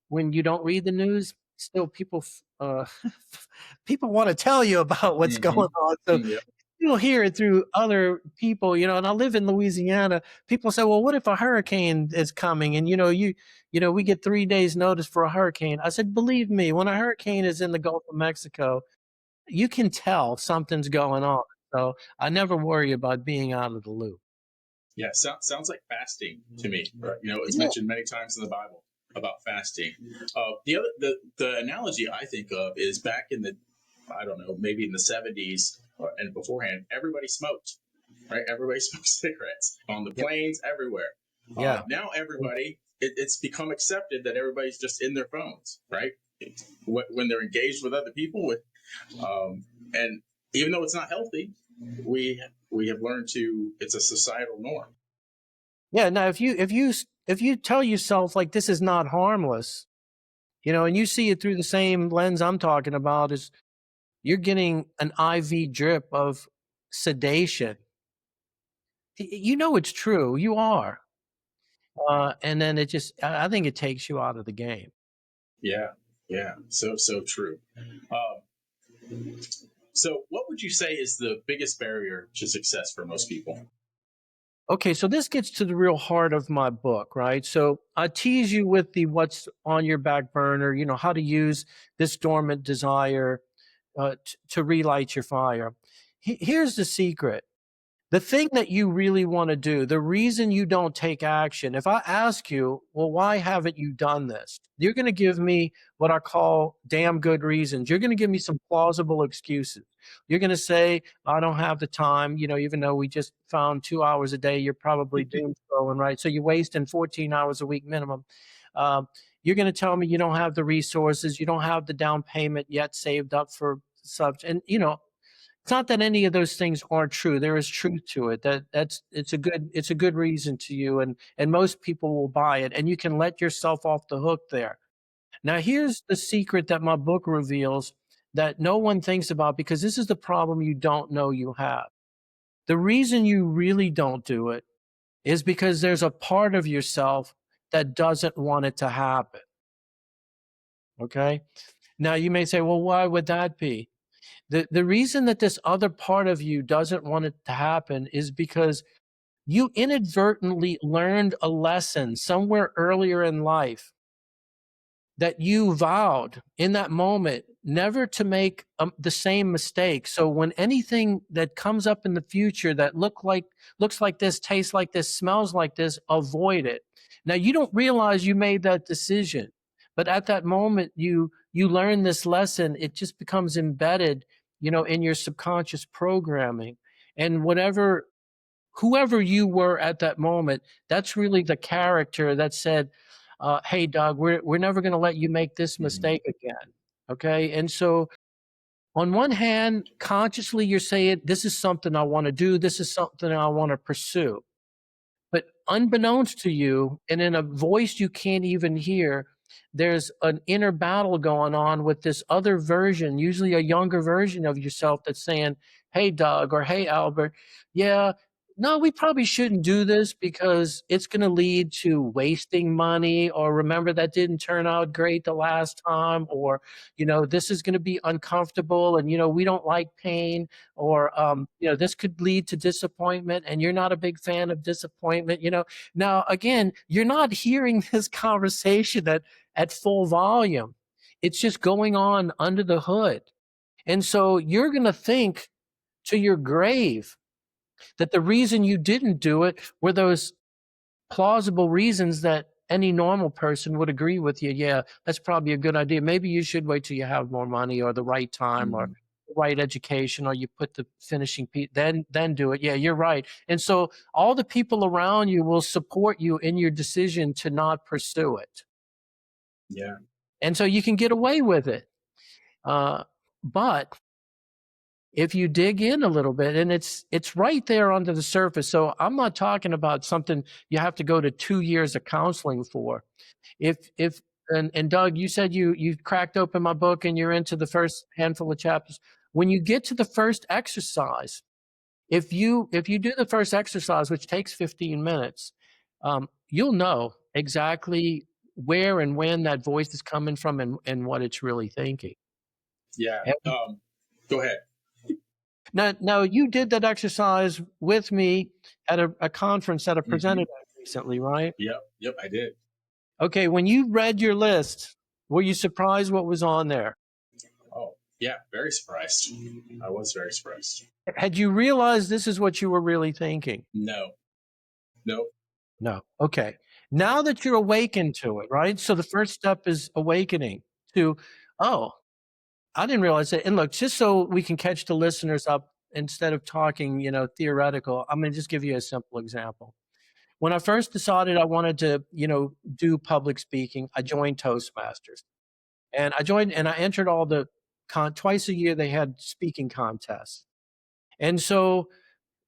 When you don't read the news, still people want to tell you about what's going
Mm-hmm.
on. So
Yeah.
you'll hear it through other people, and I live in Louisiana. People say, well, what if a hurricane is coming? And, we get 3 days notice for a hurricane. I said, believe me, when a hurricane is in the Gulf of Mexico, you can tell something's going on. So I never worry about being out of the loop.
Yeah, sounds like fasting to me. Right? It's
Yeah.
mentioned many times in the Bible about fasting. The analogy I think of is back in the, I don't know, maybe in the 70s and beforehand, everybody smoked, right? Everybody smoked cigarettes on the planes, everywhere.
Yeah.
Now everybody, it's become accepted that everybody's just in their phones, right? When they're engaged with other people, and even though it's not healthy, we have learned it's a societal norm.
Yeah. Now, if you tell yourself like this is not harmless, and you see it through the same lens I'm talking about, is you're getting an IV drip of sedation. It's true. You are. And then I think it takes you out of the game.
Yeah, so true. So what would you say is the biggest barrier to success for most people?
Okay, so this gets to the real heart of my book, right? So I tease you with the what's on your back burner, how to use this dormant desire to relight your fire. Here's the secret. The thing that you really want to do, the reason you don't take action, if I ask you, well, why haven't you done this? You're going to give me what I call damn good reasons. You're going to give me some plausible excuses. You're going to say, I don't have the time, even though we just found 2 hours a day, you're probably doom scrolling, right? So you're wasting 14 hours a week minimum. You're going to tell me you don't have the resources, you don't have the down payment yet saved up for subs. And, it's not that any of those things aren't true. There is truth to it. It's a good reason to you, and most people will buy it, and you can let yourself off the hook there. Now, here's the secret that my book reveals that no one thinks about, because this is the problem you don't know you have. The reason you really don't do it is because there's a part of yourself that doesn't want it to happen. Okay? Now, you may say, well, why would that be? The reason that this other part of you doesn't want it to happen is because you inadvertently learned a lesson somewhere earlier in life that you vowed in that moment never to make the same mistake. So when anything that comes up in the future that looks like this, tastes like this, smells like this, avoid it. Now you don't realize you made that decision, but at that moment you learn this lesson. It just becomes embedded, in your subconscious programming, and whoever you were at that moment, that's really the character that said, hey, Doug, we're never going to let you make this mistake again. Okay. And so on one hand, consciously, you're saying, this is something I want to do. This is something I want to pursue. But unbeknownst to you, and in a voice you can't even hear, there's an inner battle going on with this other version, usually a younger version of yourself, that's saying, hey, Doug, or hey, Albert, yeah, no, we probably shouldn't do this because it's going to lead to wasting money, or remember that didn't turn out great the last time, or, this is going to be uncomfortable, and, we don't like pain, or, this could lead to disappointment, and you're not a big fan of disappointment. Now, again, you're not hearing this conversation at full volume. It's just going on under the hood. And so you're going to think to your grave that the reason you didn't do it were those plausible reasons that any normal person would agree with you. Yeah, that's probably a good idea. Maybe you should wait till you have more money, or the right time, or the right education, or you put the finishing piece, then do it. Yeah, you're right. And so all the people around you will support you in your decision to not pursue it.
Yeah.
And so you can get away with it. But if you dig in a little bit, and it's right there under the surface. So I'm not talking about something you have to go to 2 years of counseling for. And Doug, you said you cracked open my book and you're into the first handful of chapters. When you get to the first exercise, if you do the first exercise, which takes 15 minutes, you'll know exactly where and when that voice is coming from, and what it's really thinking.
Yeah. Go ahead.
Now, you did that exercise with me at a conference that I presented at recently, right?
Yep, I did.
Okay, when you read your list, were you surprised what was on there?
Oh, yeah, very surprised. I was very surprised.
Had you realized this is what you were really thinking?
No.
Okay. Now that you're awakened to it, right? So the first step is awakening to, oh, I didn't realize that. And look, just so we can catch the listeners up instead of talking, theoretical, I'm going to just give you a simple example. When I first decided I wanted to, do public speaking, I joined Toastmasters. And I entered all the twice a year they had speaking contests. And so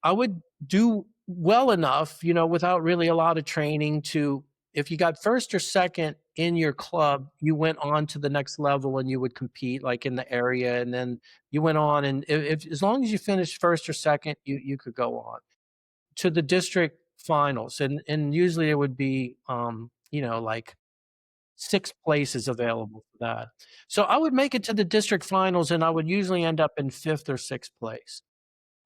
I would do well enough, without really a lot of training, to, if you got first or second in your club, you went on to the next level and you would compete like in the area. And then you went on, and if as long as you finished first or second, you could go on to the district finals. And usually it would be, like 6 places available for that. So I would make it to the district finals, and I would usually end up in 5th or 6th place.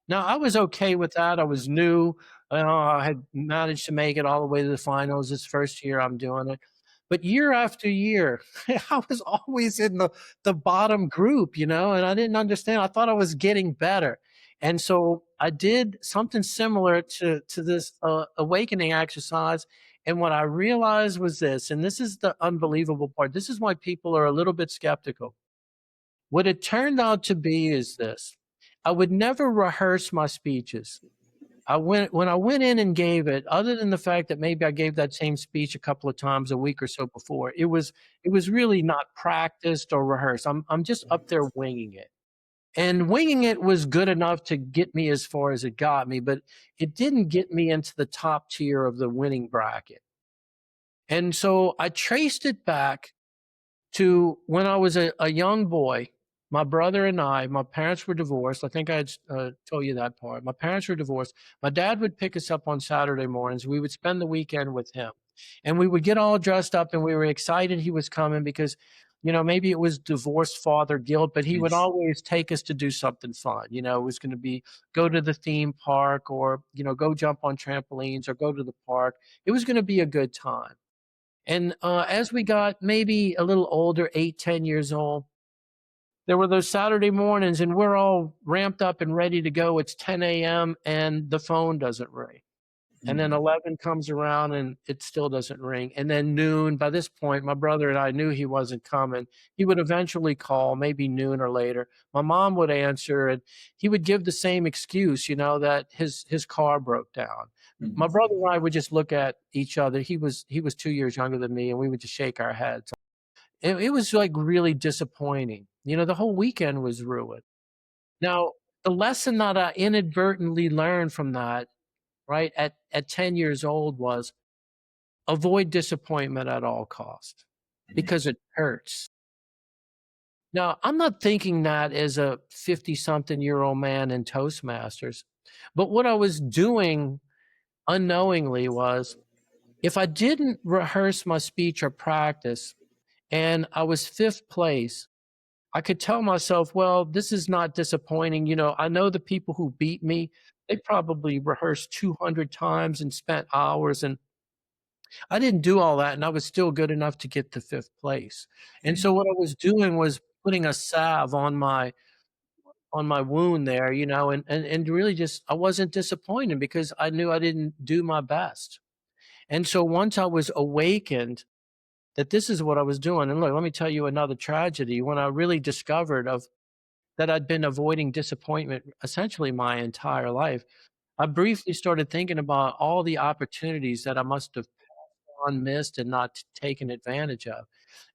Now, I was okay with that. I was new. I had managed to make it all the way to the finals this first year I'm doing it. But year after year, I was always in the bottom group, and I didn't understand. I thought I was getting better. And so I did something similar to this awakening exercise. And what I realized was this, and this is the unbelievable part. This is why people are a little bit skeptical. What it turned out to be is this. I would never rehearse my speeches. When I went in and gave it, other than the fact that maybe I gave that same speech a couple of times a week or so before, it was really not practiced or rehearsed. I'm just up there winging it. And winging it was good enough to get me as far as it got me, but it didn't get me into the top tier of the winning bracket. And so I traced it back to when I was a young boy. My brother and my parents were divorced. I think I had told you that part. My parents were divorced. My dad would pick us up on Saturday mornings. We would spend the weekend with him. And we would get all dressed up, and we were excited he was coming because maybe it was divorced father guilt, but he would
Yes.
always take us to do something fun. It was going to be go to the theme park, or, go jump on trampolines or go to the park. It was going to be a good time. And as we got maybe a little older, 8, 10 years old, there were those Saturday mornings and we're all ramped up and ready to go. It's 10 a.m. and the phone doesn't ring. And then 11 comes around and it still doesn't ring. And then noon, by this point, my brother and I knew he wasn't coming. He would eventually call, maybe noon or later. My mom would answer and he would give the same excuse, that his car broke down. My brother and I would just look at each other. He was 2 years younger than me, and we would just shake our heads. It was like really disappointing. The whole weekend was ruined. Now, the lesson that I inadvertently learned from that, right, at 10 years old, was avoid disappointment at all costs because it hurts. Now, I'm not thinking that as a 50-something-year-old man in Toastmasters, but what I was doing unknowingly was, if I didn't rehearse my speech or practice and I was 5th place, I could tell myself, well, this is not disappointing. I know the people who beat me, they probably rehearsed 200 times and spent hours, and I didn't do all that, and I was still good enough to get to 5th place. And so what I was doing was putting a salve on my wound there, and really just, I wasn't disappointed because I knew I didn't do my best. And so once I was awakened that this is what I was doing, and look, let me tell you another tragedy. When I really discovered that I'd been avoiding disappointment essentially my entire life, I briefly started thinking about all the opportunities that I must have missed and not taken advantage of.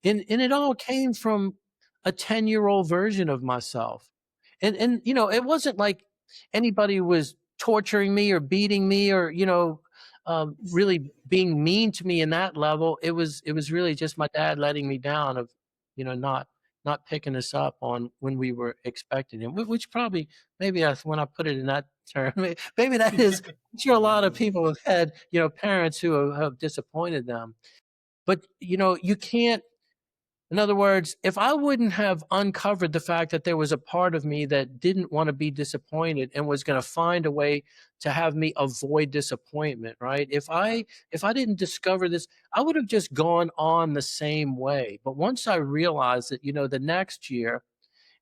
And it all came from a 10-year-old version of myself. And it wasn't like anybody was torturing me or beating me or, really being mean to me in that level. It was really just my dad letting me down of, not picking us up on when we were expecting him, which probably, maybe that's when I put it in that term. Maybe that is, I'm sure a lot of people have had, parents who have disappointed them. But, you can't, in other words, if I wouldn't have uncovered the fact that there was a part of me that didn't want to be disappointed and was going to find a way to have me avoid disappointment, right? If I didn't discover this, I would have just gone on the same way. But once I realized that, the next year,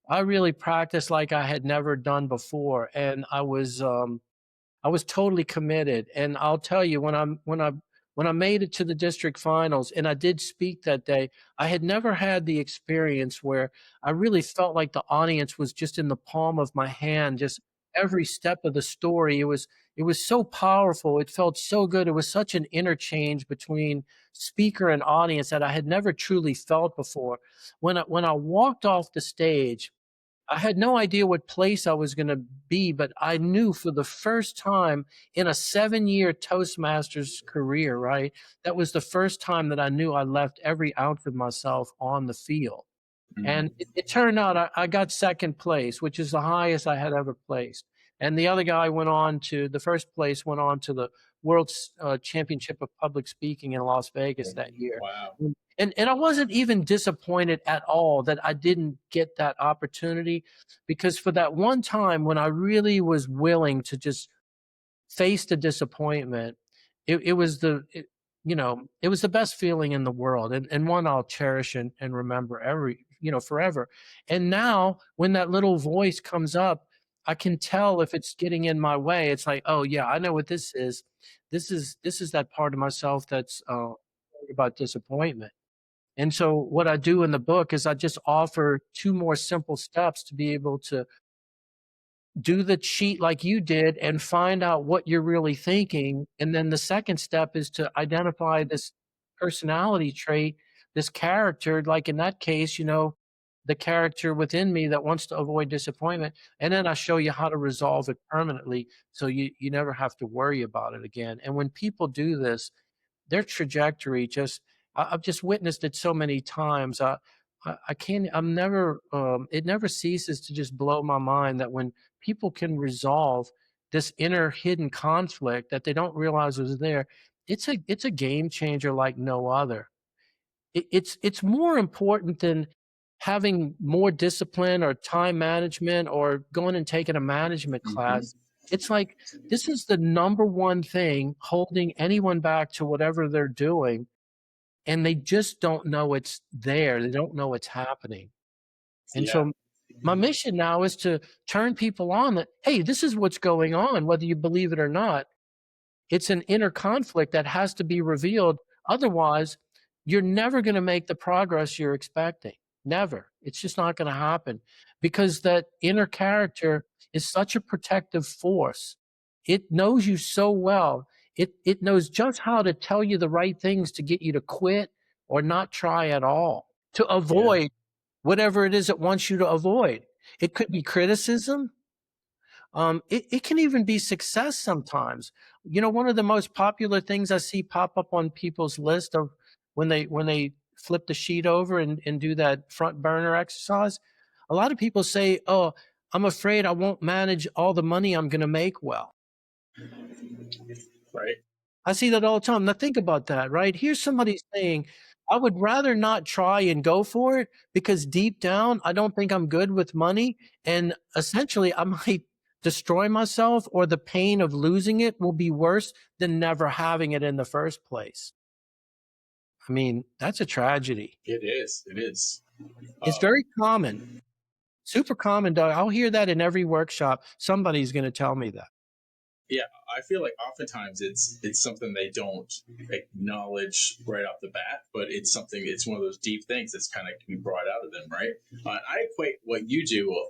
I really practiced like I had never done before, and I was totally committed. And I'll tell you, when I made it to the district finals and I did speak that day, I had never had the experience where I really felt like the audience was just in the palm of my hand, just every step of the story. It was so powerful. It felt so good. It was such an interchange between speaker and audience that I had never truly felt before. When I walked off the stage, I had no idea what place I was going to be, but I knew for the first time in a 7-year Toastmasters career, right? That was the first time that I knew I left every ounce of myself on the field. And it turned out I got 2nd place, which is the highest I had ever placed. And the other guy the first place went on to the World Championship of Public Speaking in Las Vegas that year.
Wow.
And I wasn't even disappointed at all that I didn't get that opportunity, because for that one time when I really was willing to just face the disappointment, it was it was the best feeling in the world, and one I'll cherish and remember forever. And now when that little voice comes up, I can tell if it's getting in my way. It's like, oh yeah, I know what this is. This is that part of myself that's worried about disappointment. And so what I do in the book is I just offer 2 more simple steps to be able to do the cheat like you did and find out what you're really thinking. And then the second step is to identify this personality trait, this character, like in that case, the character within me that wants to avoid disappointment. And then I show you how to resolve it permanently so you never have to worry about it again. And when people do this, their trajectory I've just witnessed it so many times. I can't, I'm never, it never ceases to just blow my mind that when people can resolve this inner hidden conflict that they don't realize was there, it's a game changer like no other. it's more important than having more discipline or time management or going and taking a management class. It's like this is the number one thing holding anyone back to whatever they're doing, and they just don't know it's there. They don't know it's happening. And
Yeah.
so my mission now is to turn people on that, hey, this is what's going on, whether you believe it or not. It's an inner conflict that has to be revealed. Otherwise, you're never going to make the progress you're expecting. Never. It's just not going to happen because that inner character is such a protective force. It knows you so well. It knows just how to tell you the right things to get you to quit or not try at all, to avoid whatever it is it wants you to avoid. It could be criticism. It can even be success sometimes. You know, one of the most popular things I see pop up on people's list of when they flip the sheet over and do that front burner exercise, a lot of people say, "Oh, I'm afraid I won't manage all the money I'm going to make well."
Right.
I see that all the time. Now think about that, right? Here's somebody saying, I would rather not try and go for it because deep down, I don't think I'm good with money. And essentially, I might destroy myself, or the pain of losing it will be worse than never having it in the first place. I mean, that's a tragedy.
It is. It is.
It's very common, super common, Doug. I'll hear that in every workshop. Somebody's going to tell me that.
Yeah, I feel like oftentimes it's something they don't acknowledge right off the bat, but it's one of those deep things that's kind of can be brought out of them, right? I equate what you do,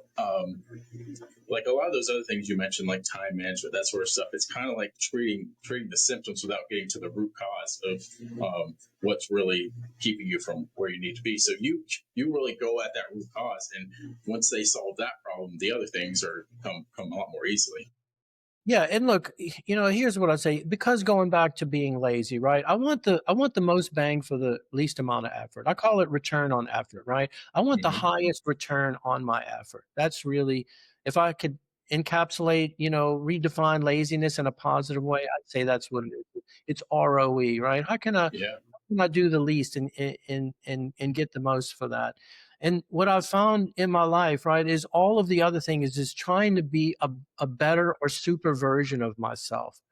like a lot of those other things you mentioned, like time management, that sort of stuff. It's kind of like treating the symptoms without getting to the root cause of what's really keeping you from where you need to be. So you really go at that root cause, and once they solve that problem, the other things come a lot more easily.
Yeah, and look, you know, here's what I say. Because going back to being lazy, right? I want the most bang for the least amount of effort. I call it return on effort, right? I want the highest return on my effort. That's really, if I could encapsulate, you know, redefine laziness in a positive way, I'd say that's what it is. It's ROE, right? How can
Yeah.
I do the least and get the most for that? And what I've found in my life, right, is all of the other things is trying to be a better or super version of myself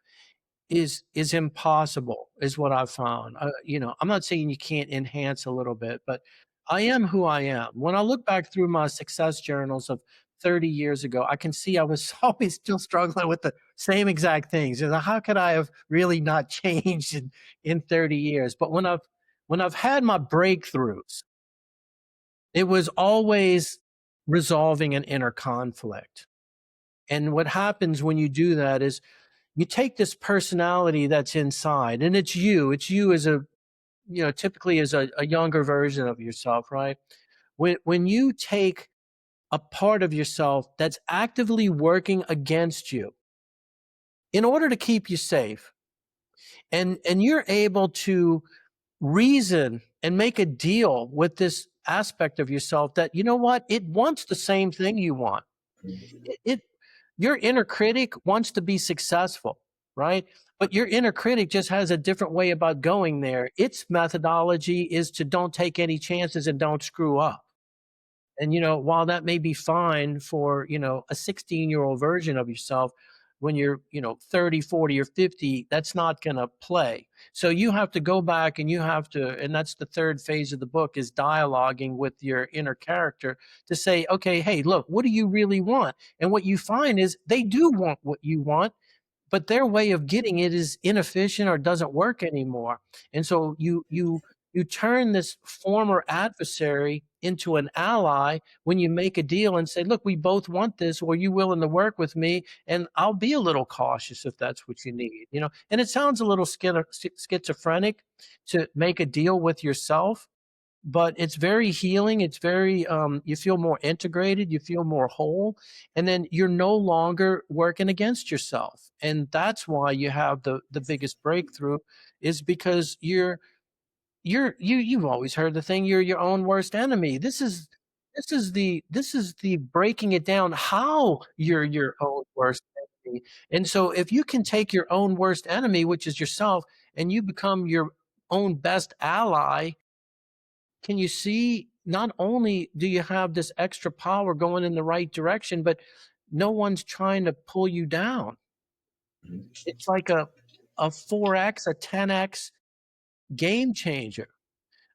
is impossible, is what I've found. You know, I'm not saying you can't enhance a little bit, but I am who I am. When I look back through my success journals of 30 years ago, I can see I was always still struggling with the same exact things. You know, how could I have really not changed in 30 years? But when I've had my breakthroughs, it was always resolving an inner conflict. And what happens when you do that is you take this personality that's inside, and it's you as a, you know, typically as a younger version of yourself, right? When you take a part of yourself that's actively working against you in order to keep you safe, and you're able to reason and make a deal with this aspect of yourself that, you know what, it wants the same thing you want. It your inner critic wants to be successful, right? But your inner critic just has a different way about going there. Its methodology is to don't take any chances and don't screw up. And, you know, while that may be fine for, you know, a 16-year-old version of yourself, when you're, you know, 30, 40, or 50, that's not going to play. So you have to go back and you have to, and that's the third phase of the book, is dialoguing with your inner character to say, okay, hey, look, what do you really want? And what you find is they do want what you want, but their way of getting it is inefficient or doesn't work anymore. And so you turn this former adversary into an ally when you make a deal and say, look, we both want this. Are you willing to work with me? And I'll be a little cautious if that's what you need, you know. And it sounds a little schizophrenic to make a deal with yourself, but it's very healing. It's very, you feel more integrated, you feel more whole, and then you're no longer working against yourself. And that's why you have the biggest breakthrough, is because you've always heard the thing, you're your own worst enemy. This is the breaking it down, how you're your own worst enemy. And so if you can take your own worst enemy, which is yourself, and you become your own best ally, can you see, not only do you have this extra power going in the right direction, but no one's trying to pull you down. It's like a 4x, a 10x game changer.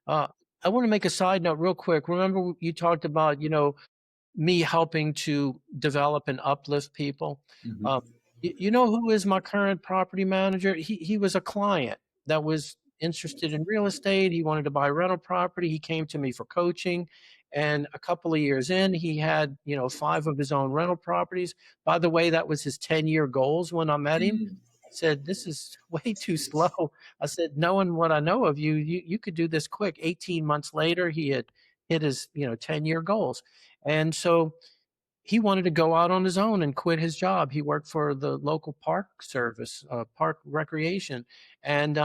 I want to make a side note real quick. Remember you talked about, me helping to develop and uplift people.
Mhm.
You know who is my current property manager? He was a client that was interested in real estate. He wanted to buy rental property. He came to me for coaching. And a couple of years in, he had, 5 of his own rental properties. By the way, that was his 10-year goals when I met him.
Mm.
I said, this is way too slow. I said, knowing what I know of you, you could do this quick. 18 months later, he had hit his, 10-year goals. And so he wanted to go out on his own and quit his job. He worked for the local park service, park recreation. And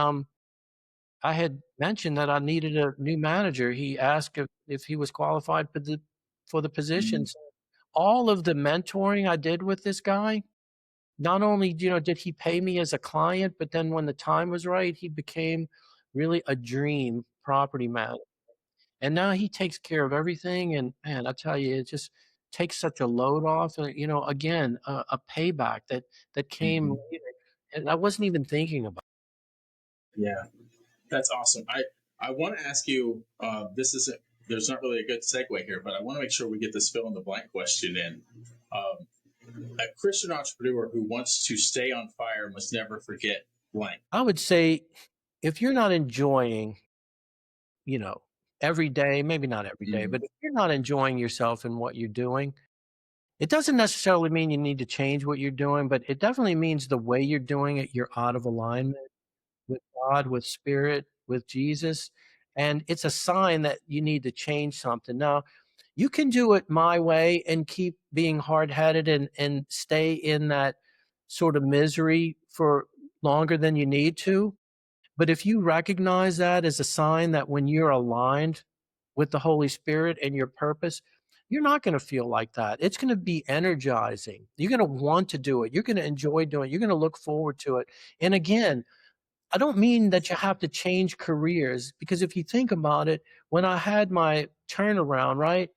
I had mentioned that I needed a new manager. He asked if he was qualified for the position.
Mm.
So all of the mentoring I did with this guy, not only, did he pay me as a client, but then when the time was right, he became really a dream property manager. And now he takes care of everything. And man, I tell you, it just takes such a load off. And, again, a payback that came
Mhm.
later, and I wasn't even thinking about.
Yeah, that's awesome. I want to ask you. This isn't. There's not really a good segue here, but I want to make sure we get this fill in the blank question in. A Christian entrepreneur who wants to stay on fire must never forget blank.
I would say if you're not enjoying, every day, maybe not every day,
Mm.
but if you're not enjoying yourself in what you're doing, it doesn't necessarily mean you need to change what you're doing, but it definitely means the way you're doing it, you're out of alignment with God, with spirit, with Jesus. And it's a sign that you need to change something. Now, you can do it my way and keep being hard-headed and stay in that sort of misery for longer than you need to. But if you recognize that as a sign that when you're aligned with the Holy Spirit and your purpose, you're not going to feel like that. It's going to be energizing. You're going to want to do it. You're going to enjoy doing it. You're going to look forward to it. And again, I don't mean that you have to change careers, because if you think about it, when I had my turnaround, right,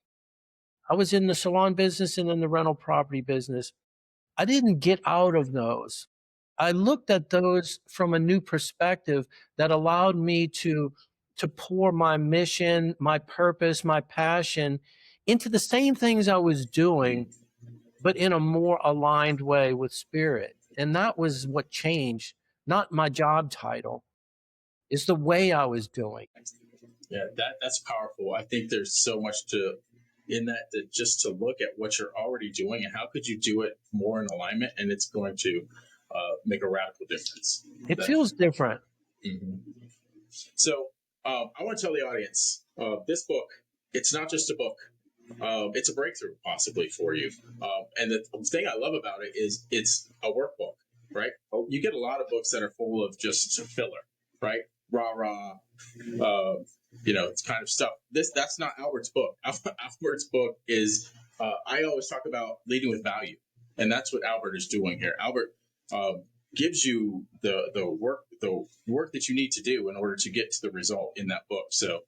I was in the salon business and in the rental property business. I didn't get out of those. I looked at those from a new perspective that allowed me to pour my mission, my purpose, my passion into the same things I was doing, but in a more aligned way with spirit. And that was what changed, not my job title. Is the way I was doing.
Yeah, that's powerful. I think there's so much to in that just to look at what you're already doing and how could you do it more in alignment, and it's going to make a radical difference.
It
That,
feels different.
mhm. So I want to tell the audience this book. It's not just a book. It's a breakthrough possibly for you. And the thing I love about it is it's a workbook, right? You get a lot of books that are full of just filler, right? Rah rah. It's kind of stuff. That's not Albert's book. Albert's book is. I always talk about leading with value, and that's what Albert is doing here. Albert gives you the work that you need to do in order to get to the result in that book. So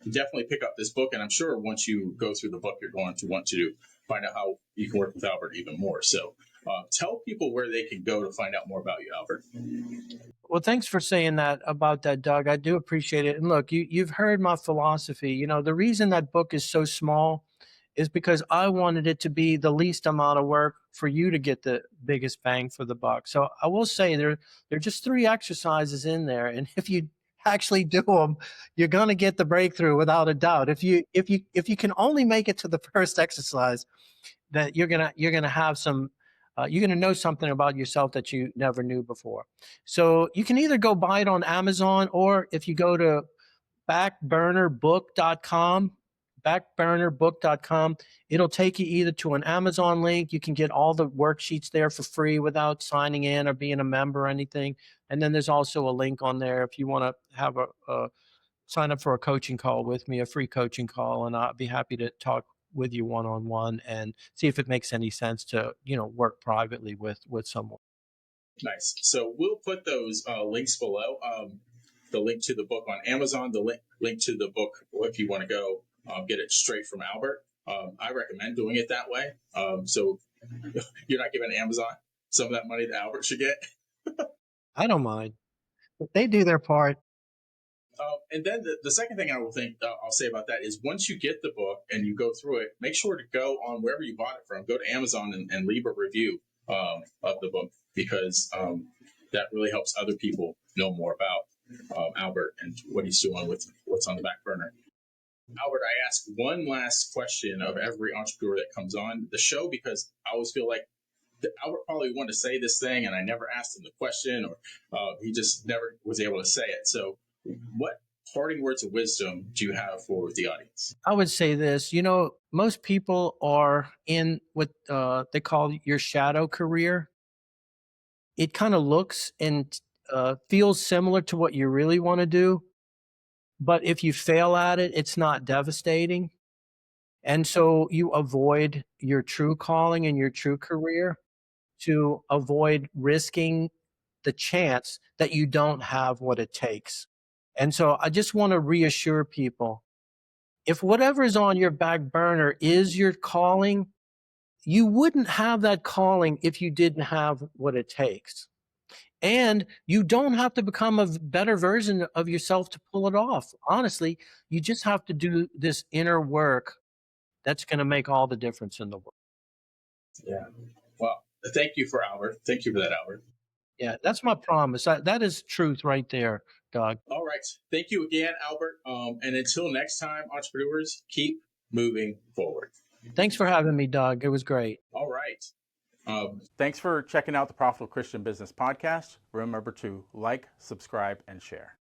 definitely pick up this book, and I'm sure once you go through the book, you're going to want to find out how you can work with Albert even more. So tell people where they can go to find out more about you, Albert.
Well, thanks for saying that about that, Doug. I do appreciate it. And look, you've heard my philosophy. The reason that book is so small is because I wanted it to be the least amount of work for you to get the biggest bang for the buck. So I will say there are just 3 exercises in there, and if you actually do them, you're going to get the breakthrough without a doubt. If you can only make it to the first exercise, that you're gonna have some. You're going to know something about yourself that you never knew before. So you can either go buy it on Amazon, or if you go to backburnerbook.com, it'll take you either to an Amazon link. You can get all the worksheets there for free without signing in or being a member or anything. And then there's also a link on there if you want to have a sign up for a coaching call with me, a free coaching call, and I'll be happy to talk with you one-on-one and see if it makes any sense to, work privately with someone.
Nice. So we'll put those links below. the link to the book on Amazon, the link to the book if you want to go get it straight from Albert. I recommend doing it that way. So you're not giving Amazon some of that money that Albert should get.
I don't mind. They do their part.
And then the second thing I'll say about that is once you get the book and you go through it, make sure to go on wherever you bought it from. Go to Amazon and leave a review of the book, because that really helps other people know more about Albert and what he's doing with what's on the back burner. Albert, I ask one last question of every entrepreneur that comes on the show, because I always feel like Albert probably wanted to say this thing and I never asked him the question, or he just never was able to say it. So what parting words of wisdom do you have for the audience?
I would say this, most people are in what they call your shadow career. It kind of looks and feels similar to what you really want to do. But if you fail at it, it's not devastating. And so you avoid your true calling and your true career to avoid risking the chance that you don't have what it takes. And so I just want to reassure people, if whatever is on your back burner is your calling, you wouldn't have that calling if you didn't have what it takes. And you don't have to become a better version of yourself to pull it off. Honestly, you just have to do this inner work that's going to make all the difference in the world.
Yeah. Well, thank you for that, Albert.
Yeah, that's my promise. That is truth right there, Doug.
All right. Thank you again, Albert. And until next time, entrepreneurs, keep moving forward.
Thanks for having me, Doug. It was great.
All right.
Thanks for checking out the Profitable Christian Business Podcast. Remember to like, subscribe, and share.